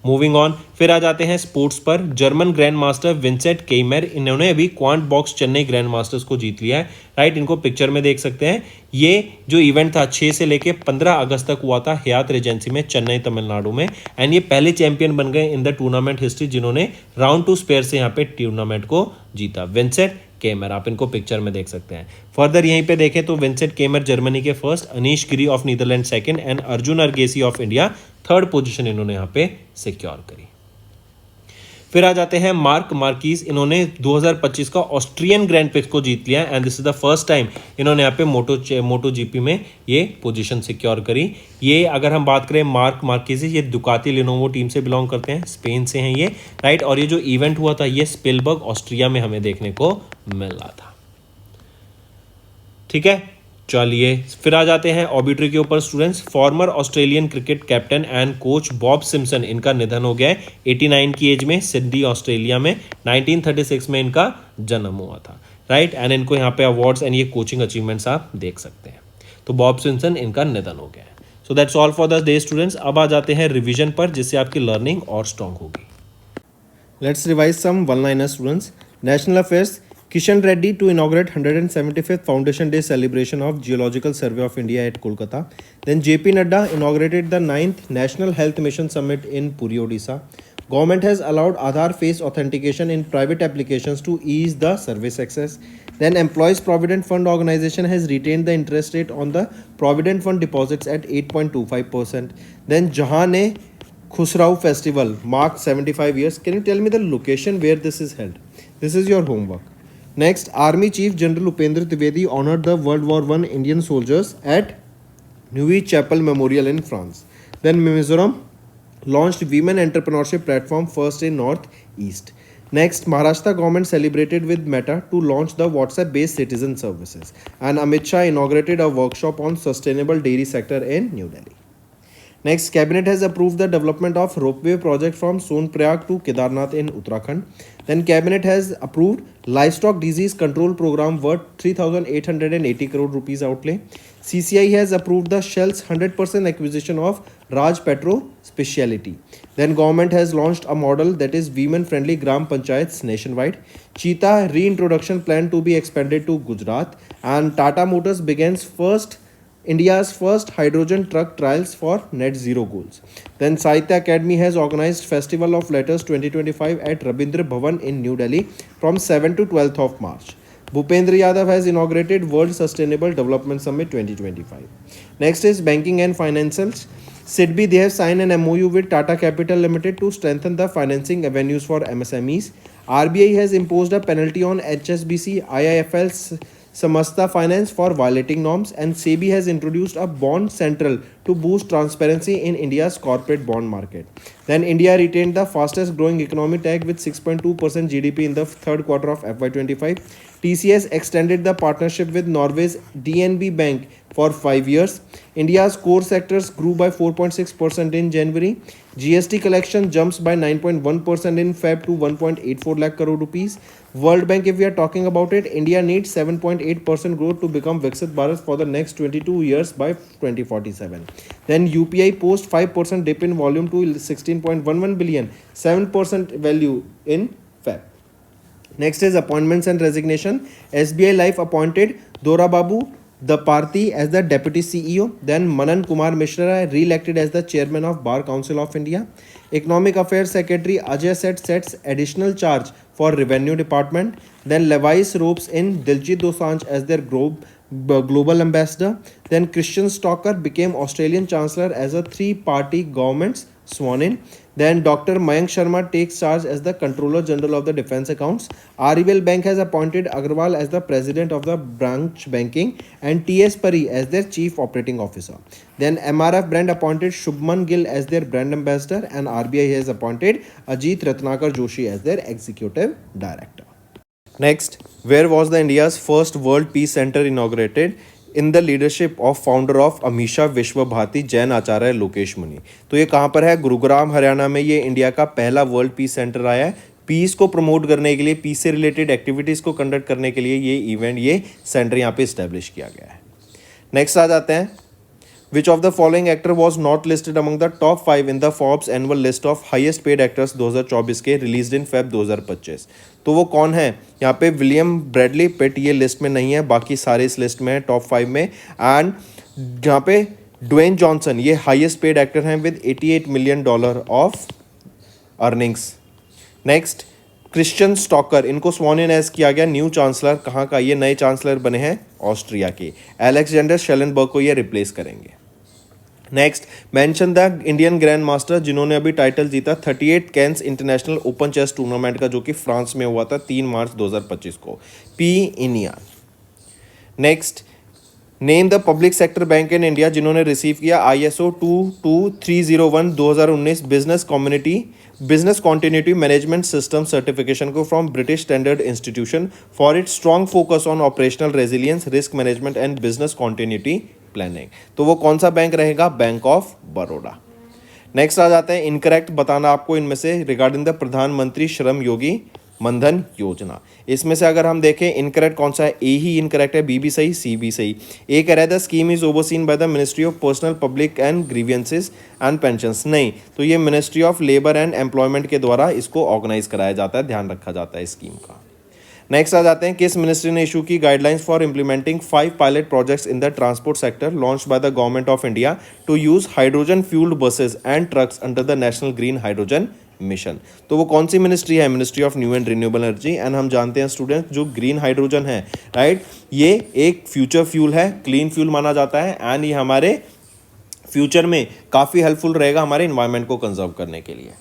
मूविंग ऑन, फिर आ जाते हैं स्पोर्ट्स पर। जर्मन ग्रैंड मास्टर विंसेंट केमर, इन्होंने अभी quant box Chennai grand masters को जीत लिया है, राइट, इनको पिक्चर में देख सकते हैं। ये जो इवेंट था 6 से लेके 15 अगस्त तक हुआ था हयात रेजेंसी में, चेन्नई तमिलनाडु में, एंड ये पहले चैंपियन बन गए इन द टूर्नामेंट हिस्ट्री जिन्होंने राउंड टू स्पेयर से यहाँ पे टूर्नामेंट को जीता। विंसेंट केमर, आप इनको पिक्चर में देख सकते हैं। फर्दर यहीं पे देखें तो विंसेंट केमर जर्मनी के first, Anish Giri of Netherland second, and Arjun Erigaisi of India third position इन्होंने यहाँ पे सिक्योर करी। फिर आ जाते हैं मार्क मार्कीज, इन्होंने 2025 का ऑस्ट्रियन ग्रैंड प्रिक्स को जीत लिया and this is the first time इन्होंने यहाँ पे मोटो जीपी में ये पोजीशन सिक्योर करी। ये अगर हम बात करें मार्क मार्कीज, ये दुकाती लिनोवो टीम से बिलोंग करते हैं, स्पेन से हैं ये, राइट, और ये जो इवेंट हुआ था ये स्पिलबर्ग ऑस्ट्रिया में हमें देखने को मिल रहा था। ठीक है, चलिए फिर आ जाते हैं ऑबिट्री के ऊपर students. Farmer Australian cricket captain and coach Bob Simpson, इनका निधन हो गया है 89 की एज में, सिडनी ऑस्ट्रेलिया में। 1936 में इनका जन्म हुआ था, राइट, एंड इनको यहाँ पे अवार्ड्स एंड ये कोचिंग अचीवमेंट्स आप देख सकते हैं। तो बॉब सिम्पसन, इनका निधन हो गया है। So that's all for the day students. अब आ जाते हैं रिविजन पर, जिससे आपकी लर्निंग और स्ट्रॉन्ग होगी। Let's revise some one-liner students. National Affairs. Kishan Reddy to inaugurate 175th Foundation Day celebration of Geological Survey of India at Kolkata. Then JP Nadda inaugurated the 9th National Health Mission Summit in Puri, Odisha. Government has allowed Aadhaar face authentication in private applications to ease the service access. Then Employees Provident Fund Organization has retained the interest rate on the Provident Fund deposits at 8.25%. Then Jahan e Khusrau Festival marked 75 years. Can you tell me the location where this is held? This is your homework. Next, Army Chief General Upendra Trivedi honored the World War I Indian soldiers at Neuilly Chapel Memorial in France. Then Mizoram launched Women Entrepreneurship Platform first in Northeast. Next, Maharashtra government celebrated with Meta to launch the WhatsApp-based citizen services. And Amit Shah inaugurated a workshop on sustainable dairy sector in New Delhi. Next, Cabinet has approved the development of ropeway project from Sonprayag to Kedarnath in Uttarakhand. Then Cabinet has approved livestock disease control program worth 3,880 crore rupees outlay. CCI has approved the Shell's 100% acquisition of Raj Petro Speciality. Then government has launched a model that is women-friendly Gram Panchayats nationwide. Cheetah reintroduction plan to be expanded to Gujarat. And Tata Motors begins India's first hydrogen truck trials for net zero goals. Then Sahitya Academy has organized Festival of Letters 2025 at Rabindra Bhavan in New Delhi from 7th to 12th of March. Bhupendra Yadav has inaugurated World Sustainable Development Summit 2025. Next is banking and financials. SIDBI, they have signed an MOU with Tata Capital Limited to strengthen the financing avenues for MSMEs. RBI has imposed a penalty on HSBC, IIFL, Samasta Finance for violating norms, and SEBI has introduced a bond central to boost transparency in India's corporate bond market. Then India retained the fastest growing economic tag with 6.2% GDP in the third quarter of FY25. TCS extended the partnership with Norway's DNB Bank for 5 years. India's core sectors grew by 4.6% in January. GST collection jumps by 9.1% in Feb to 1.84 lakh crore rupees. World Bank, if we are talking about it, India needs 7.8% growth to become Viksit Bharat for the next 22 years by 2047. Then UPI post 5% dip in volume to 16.11 billion, 7% value in Feb. Next is appointments and resignation. SBI Life appointed Dora Babu the Parthi as the Deputy CEO. Then Manan Kumar Mishra re-elected as the Chairman of Bar Council of India. Economic Affairs Secretary Ajay sets additional charge for Revenue Department. Then Levi's ropes in Diljit Dosanjh as their global ambassador. Then Christian Stalker became Australian Chancellor as a three-party government's sworn in. Then Dr. Mayank Sharma takes charge as the Controller General of the Defense Accounts. RBL Bank has appointed Agarwal as the President of the Branch Banking and T.S. Pari as their Chief Operating Officer. Then MRF Brand appointed Shubman Gill as their Brand Ambassador and RBI has appointed Ajit Ratnakar Joshi as their Executive Director. Next, where was the India's first World Peace Center inaugurated? In the leadership of founder of Amisha विश्व भारती जैन आचार्य लोकेश मुनि. तो ये कहाँ पर है? गुरुग्राम हरियाणा में ये India का पहला वर्ल्ड पीस सेंटर आया है. पीस को प्रमोट करने के लिए, पीस से रिलेटेड एक्टिविटीज़ को कंडक्ट करने के लिए ये इवेंट, ये सेंटर यहाँ पे इस्टेब्लिश किया गया है. नेक्स्ट आ जाते हैं. Which of the following actor was not listed among the top 5 in the Forbes annual list of highest paid actors 2024 के released in Feb 2025? तो वो कौन है? यहाँ पे विलियम ब्रैडली पिट ये लिस्ट में नहीं है, बाकी सारे इस लिस्ट में है टॉप 5 में. एंड यहाँ पे ड्वेन जॉनसन ये हाईएस्ट पेड एक्टर हैं with $88 million of earnings. Next, Christian stalker, इनको स्वॉन इन एज किया गया न्यू चांसलर. कहाँ का? ये नए चांसलर बने हैं ऑस्ट्रिया के. एलेक्जेंडर शेलनबर्ग को ये रिप्लेस करेंगे. Next, mention the Indian grandmaster जिन्होंने अभी टाइटल जीता 38 Cannes international open chess tournament का, जो कि फ्रांस में हुआ था 3 मार्च 2025 को. P Iniyan. Next, name the public sector bank in India जिन्होंने रिसीव किया ISO 22301 2019 business continuity management system certification को from British standard institution for its strong focus on operational resilience, risk management and business continuity planning. तो वो कौन सा bank रहेगा? Bank of Baroda. Next आ जाते हैं. इनकरेक्ट बताना आपको इनमें से रिगार्डिंग द प्रधानमंत्री श्रम योगी मनधन योजना. इसमें से अगर हम देखें इनकरेक्ट कौन सा है? ए ही इनकरेक्ट है, बी भी सही, सी भी सही. ए कह रहा है the scheme is overseen by the ministry of personnel public and grievances and pensions. नहीं, तो ये ministry of labour and employment के द्वारा इसको ऑर्गेनाइज कराया जाता है, ध्यान रखा जाता है इस स्कीम का. नेक्स्ट आ जाते हैं. किस मिनिस्ट्री ने इशू की guidelines for implementing 5 pilot projects in the transport sector launch by the government of India to use hydrogen fuelled buses and trucks under the national green hydrogen mission. तो वो कौन सी मिनिस्ट्री है? Ministry of new and renewable energy. And हम जानते हैं students, जो green hydrogen है, राइट, ये एक फ्यूचर फ्यूल है, क्लीन फ्यूल माना जाता है. एंड ये हमारे फ्यूचर में काफ़ी हेल्पफुल रहेगा हमारे इन्वायरमेंट को कंजर्व करने के लिए.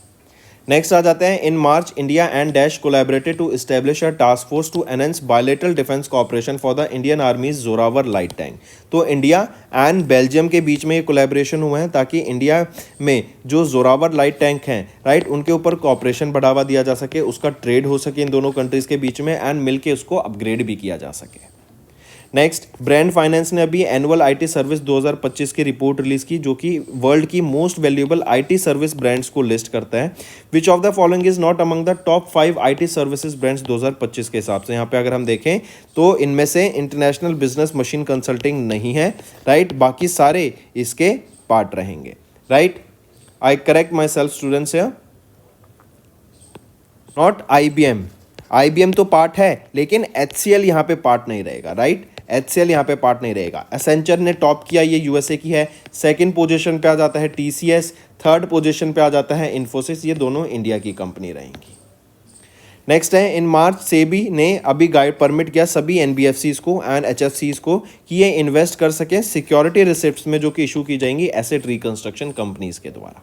नेक्स्ट आ जाते हैं. In March India and dash collaborated to establish a task force to enhance bilateral defence cooperation for the Indian armies Zorawar light tank. तो इंडिया एंड बेल्जियम के बीच में ये कोलैबोरेशन हुआ है ताकि इंडिया में जो जोरावर लाइट टैंक हैं, राइट, उनके ऊपर कोऑपरेशन बढ़ावा दिया जा सके, उसका ट्रेड हो सके इन दोनों कंट्रीज़ के बीच में, एंड मिलके उसको अपग्रेड भी किया जा सके. नेक्स्ट, ब्रांड फाइनेंस ने अभी एनुअल आईटी सर्विस 2025 की रिपोर्ट रिलीज की, जो कि वर्ल्ड की most valuable IT service brands को लिस्ट करता है. विच of the following is not among the top 5 IT services brands 2025 के हिसाब से. यहाँ पे अगर हम देखें तो इनमें से इंटरनेशनल बिजनेस मशीन कंसल्टिंग नहीं है, राइट, बाकी सारे इसके पार्ट रहेंगे, right. I correct my self students here, not IBM तो पार्ट है, लेकिन HCL यहाँ पे पार्ट नहीं रहेगा, राइट. HCL यहाँ पे पार्ट नहीं रहेगा. एसेंचर ने टॉप किया, ये USA की है. सेकंड पोजीशन पे आ जाता है TCS. थर्ड पोजीशन पे आ जाता है इन्फोसिस. ये दोनों इंडिया की कंपनी रहेंगी. नेक्स्ट है, इन मार्च सेबी ने अभी गाइड परमिट किया सभी NBFCs को एंड HFCs को कि ये इन्वेस्ट कर सकें सिक्योरिटी रिसिप्ट्स में, जो कि इशू की जाएंगी एसेट रिकंस्ट्रक्शन कंपनीज के द्वारा.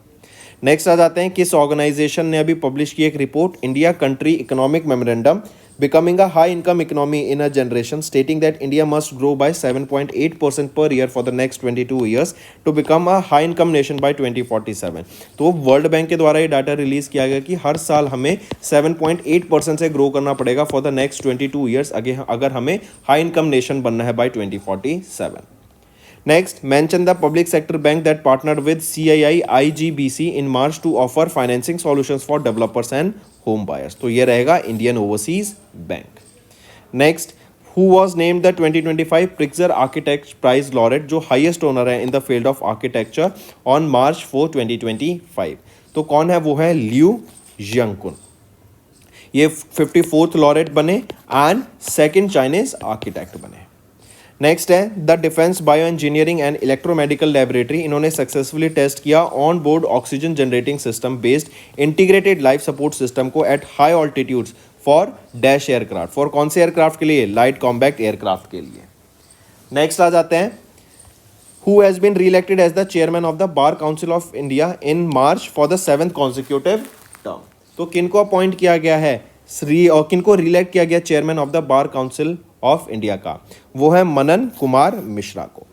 नेक्स्ट आ जाते हैं. किस ऑर्गेनाइजेशन ने अभी पब्लिश की एक report, India country economic memorandum becoming a high income economy in a generation, stating that India must grow by 7.8% per year for the next 22 years to become a high income nation by 2047. तो world bank के द्वारा ये data release किया गया कि हर साल हमें 7.8% से ग्रो करना पड़ेगा फॉर द नेक्स्ट 22 ईयर्स अगर हमें हाई इनकम नेशन बनना है bye 2047. Next, mention the public sector bank that partnered with CII IGBC in March to offer financing solutions for developers and home buyers. तो ये रहेगा Indian overseas bank. Next, who was named the 2025 Pritzker Architect Prize Laureate, जो highest honour है in the field of architecture, on March 4, 2025. तो कौन है? वो है लियू जियांगकुन. ये 54th लॉरेट बने एंड सेकेंड चाइनीज आर्किटेक्ट बने. नेक्स्ट है the defence bio engineering and electromedical laboratory. इन्होंने सक्सेसफुली टेस्ट किया on board oxygen generating system based integrated life support system को at high altitudes for dash aircraft. For कौन से aircraft के लिए? Light combat aircraft के लिए. नेक्स्ट आ जाते हैं. who has been re-elected as the chairman of the Bar Council of India in March for the 7th consecutive term. तो किनको अपॉइंट किया गया है और किनको रिलेक्ट किया गया chairman of the bar council of India का, वो है मनन कुमार मिश्रा को.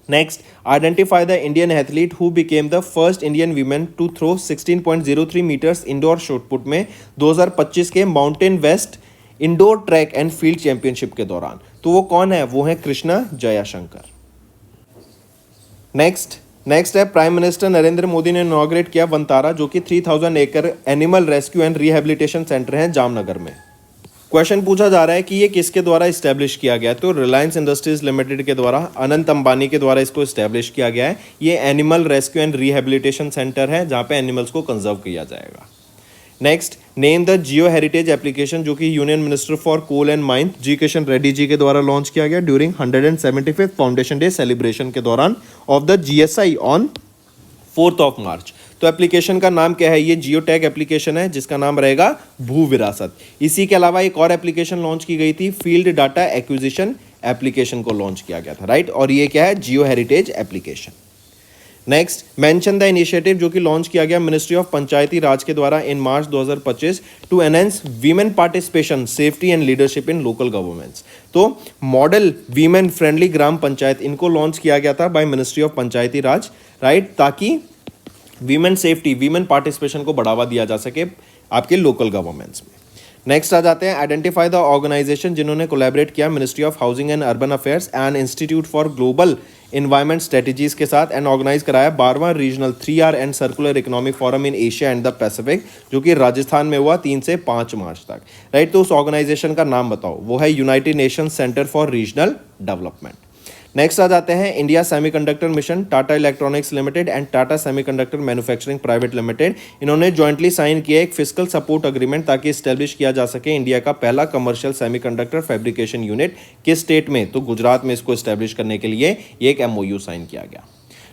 Next, identify the Indian athlete who became the first Indian women to throw 16.03 metres indoor shot put में 2025 के mountain west indoor track and field championship के दौरान. तो वो कौन है? वो है कृष्णा जयाशंकर. नेक्स्ट है प्राइम मिनिस्टर नरेंद्र मोदी ने इनॉग्रेट किया वंतारा, जो कि 3000 एकड़ animal rescue and rehabilitation centre है जामनगर में. क्वेश्चन पूछा जा रहा है कि ये किसके द्वारा इस्टेब्लिश किया गया है. तो रिलायंस इंडस्ट्रीज लिमिटेड के द्वारा, अनंत अंबानी के द्वारा इसको इस्टेब्लिश किया गया है. ये animal rescue and rehabilitation centre है जहाँ पे एनिमल्स को कंजर्व किया जाएगा. Next, name the geo heritage application, जो कि union minister for coal and mine G Kishan Reddy ji के द्वारा लॉन्च किया गया during 175th foundation day celebration के दौरान of the GSI on 4th of March. तो एप्लीकेशन का नाम क्या है? ये जियो टैग एप्लीकेशन है जिसका नाम रहेगा भू विरासत. इसी के अलावा एक और एप्लीकेशन लॉन्च की गई थी, फील्ड डाटा एक्विजिशन एप्लीकेशन को लॉन्च किया गया था, राइट. और ये क्या है? जियो heritage application. Next, mention the initiative, जो कि लॉन्च किया गया मिनिस्ट्री ऑफ पंचायती राज के द्वारा in March 2025 to enhance women participation, safety and leadership in local governments. तो model women friendly gram panchayat, इनको लॉन्च किया गया था by ministry of Panchayati Raj, right, ताकि वीमेन सेफ्टी, वीमेन पार्टिसिपेशन को बढ़ावा दिया जा सके आपके लोकल गवर्नमेंट्स में. नेक्स्ट आ जाते हैं, आइडेंटिफाई द ऑर्गेनाइजेशन जिन्होंने कोलैबोरेट किया ministry of housing and urban affairs and institute for global environment strategies के साथ एंड ऑर्गेनाइज कराया 12वां regional 3R and circular economic forum in Asia and the Pacific, जो कि राजस्थान में हुआ 3 से 5 मार्च तक, राइट. तो उस ऑर्गेनाइजेशन का नाम बताओ. वो है United Nations Centre for Regional Development. Next आ जाते हैं, India semiconductor mission, Tata electronics limited and Tata semiconductor manufacturing private limited, इन्होंने जॉइंटली साइन किया एक फिजिकल सपोर्ट अग्रीमेंट ताकि इस्टेब्लिश किया जा सके इंडिया का पहला कमर्शियल सेमीकंडक्टर फैब्रिकेशन यूनिट. किस स्टेट में? तो गुजरात में इसको इस्टेब्लिश करने के लिए ये एक MOU साइन किया गया.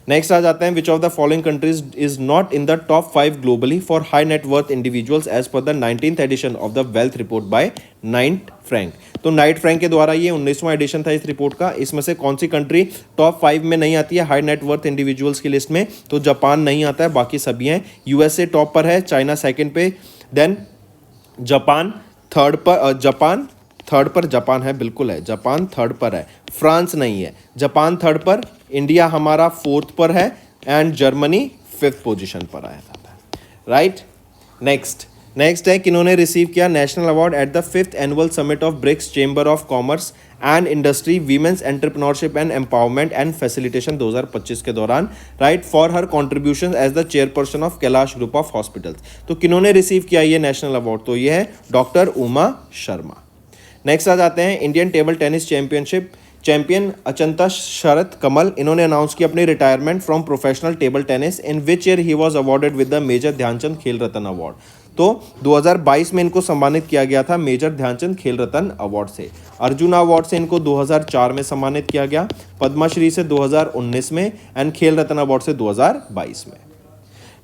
नेक्स्ट आ जाते हैं, which of the following countries is not in the top 5 globally for high net worth individuals as per the 19th edition of the wealth report by Knight Frank. तो Knight Frank के द्वारा ये 19वां addition था इस report का. इसमें से कौन सी कंट्री टॉप 5 में नहीं आती है हाई नेट वर्थ इंडिविजुअल्स की लिस्ट में? तो जापान नहीं आता है, बाकी सभी हैं. यूएसए टॉप पर है, चाइना सेकंड पे, देन जापान थर्ड पर, जापान है, बिल्कुल है, जापान थर्ड पर है. फ्रांस नहीं है, जापान थर्ड पर, इंडिया हमारा 4th पर है एंड जर्मनी 5th पोजीशन पर आया था, राइट. नेक्स्ट है, किन्होंने रिसीव किया national award at the 5th annual summit of BRICS chamber of commerce and industry women's entrepreneurship and empowerment and facilitation 2025 के दौरान, right, for her contribution as the chairperson of Kailash group of hospitals. तो किन्होंने receive किया ये national award? तो ये है doctor Uma Sharma. Next आ जाते हैं, Indian table tennis champion Achanta Sharath Kamal, इन्होंने अनाउंस किया अपनी retirement from professional table tennis, in which year he was awarded with the major Dhyan Chand Khel Ratna award. तो 2022 में इनको सम्मानित किया गया था मेजर ध्यानचंद खेल रत्न अवार्ड से. अर्जुन अवार्ड से इनको 2004 में सम्मानित किया गया, पद्मश्री से 2019 में एंड खेल रत्न अवार्ड से 2022 में.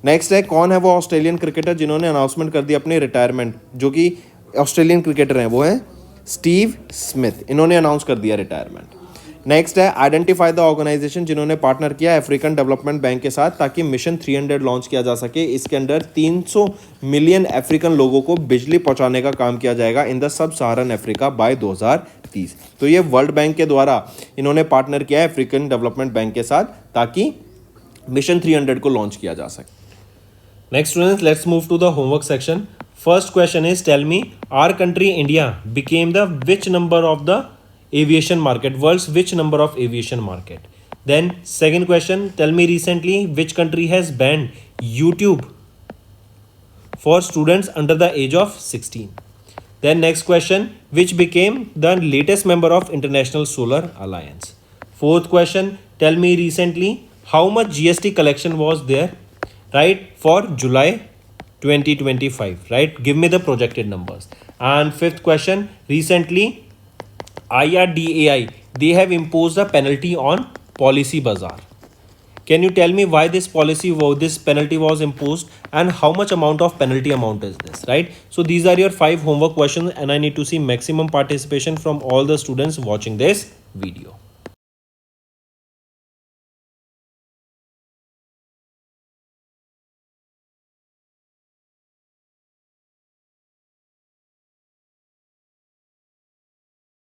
नेक्स्ट है, कौन है वो ऑस्ट्रेलियन क्रिकेटर जिन्होंने अनाउंसमेंट कर दी अपनी रिटायरमेंट, जो कि ऑस्ट्रेलियन क्रिकेटर हैं, वो है स्टीव स्मिथ, इन्होंने अनाउंस कर दिया रिटायरमेंट. नेक्स्ट है, आइडेंटिफाई द ऑर्गेनाइजेशन जिन्होंने पार्टनर किया अफ्रीकन डेवलपमेंट बैंक के साथ ताकि मिशन 300 लॉन्च किया जा सके. इसके अंडर 300 मिलियन अफ्रीकन लोगों को बिजली पहुंचाने का काम किया जाएगा in the sub Saharan Africa bye 2030. तो ये वर्ल्ड बैंक के द्वारा इन्होंने पार्टनर किया है अफ्रीकन डेवलपमेंट बैंक के साथ ताकि मिशन 300 को लॉन्च किया जा सके. Next students, let's move to the homework section. First question is, tell me, our country India became the which number of the aviation market, world's which number of aviation market. Then second question, tell me recently which country has banned YouTube for students under the age of 16. Then next question, which became the latest member of International Solar Alliance. Fourth question, tell me recently how much GST collection was there, right, for July 2025, right, give me the projected numbers. And fifth question, recently IRDAI, they have imposed a penalty on Policy Bazaar. Can you tell me why this penalty was imposed and how much amount of penalty amount is this, right? So these are your 5 homework questions and I need to see maximum participation from all the students watching this video.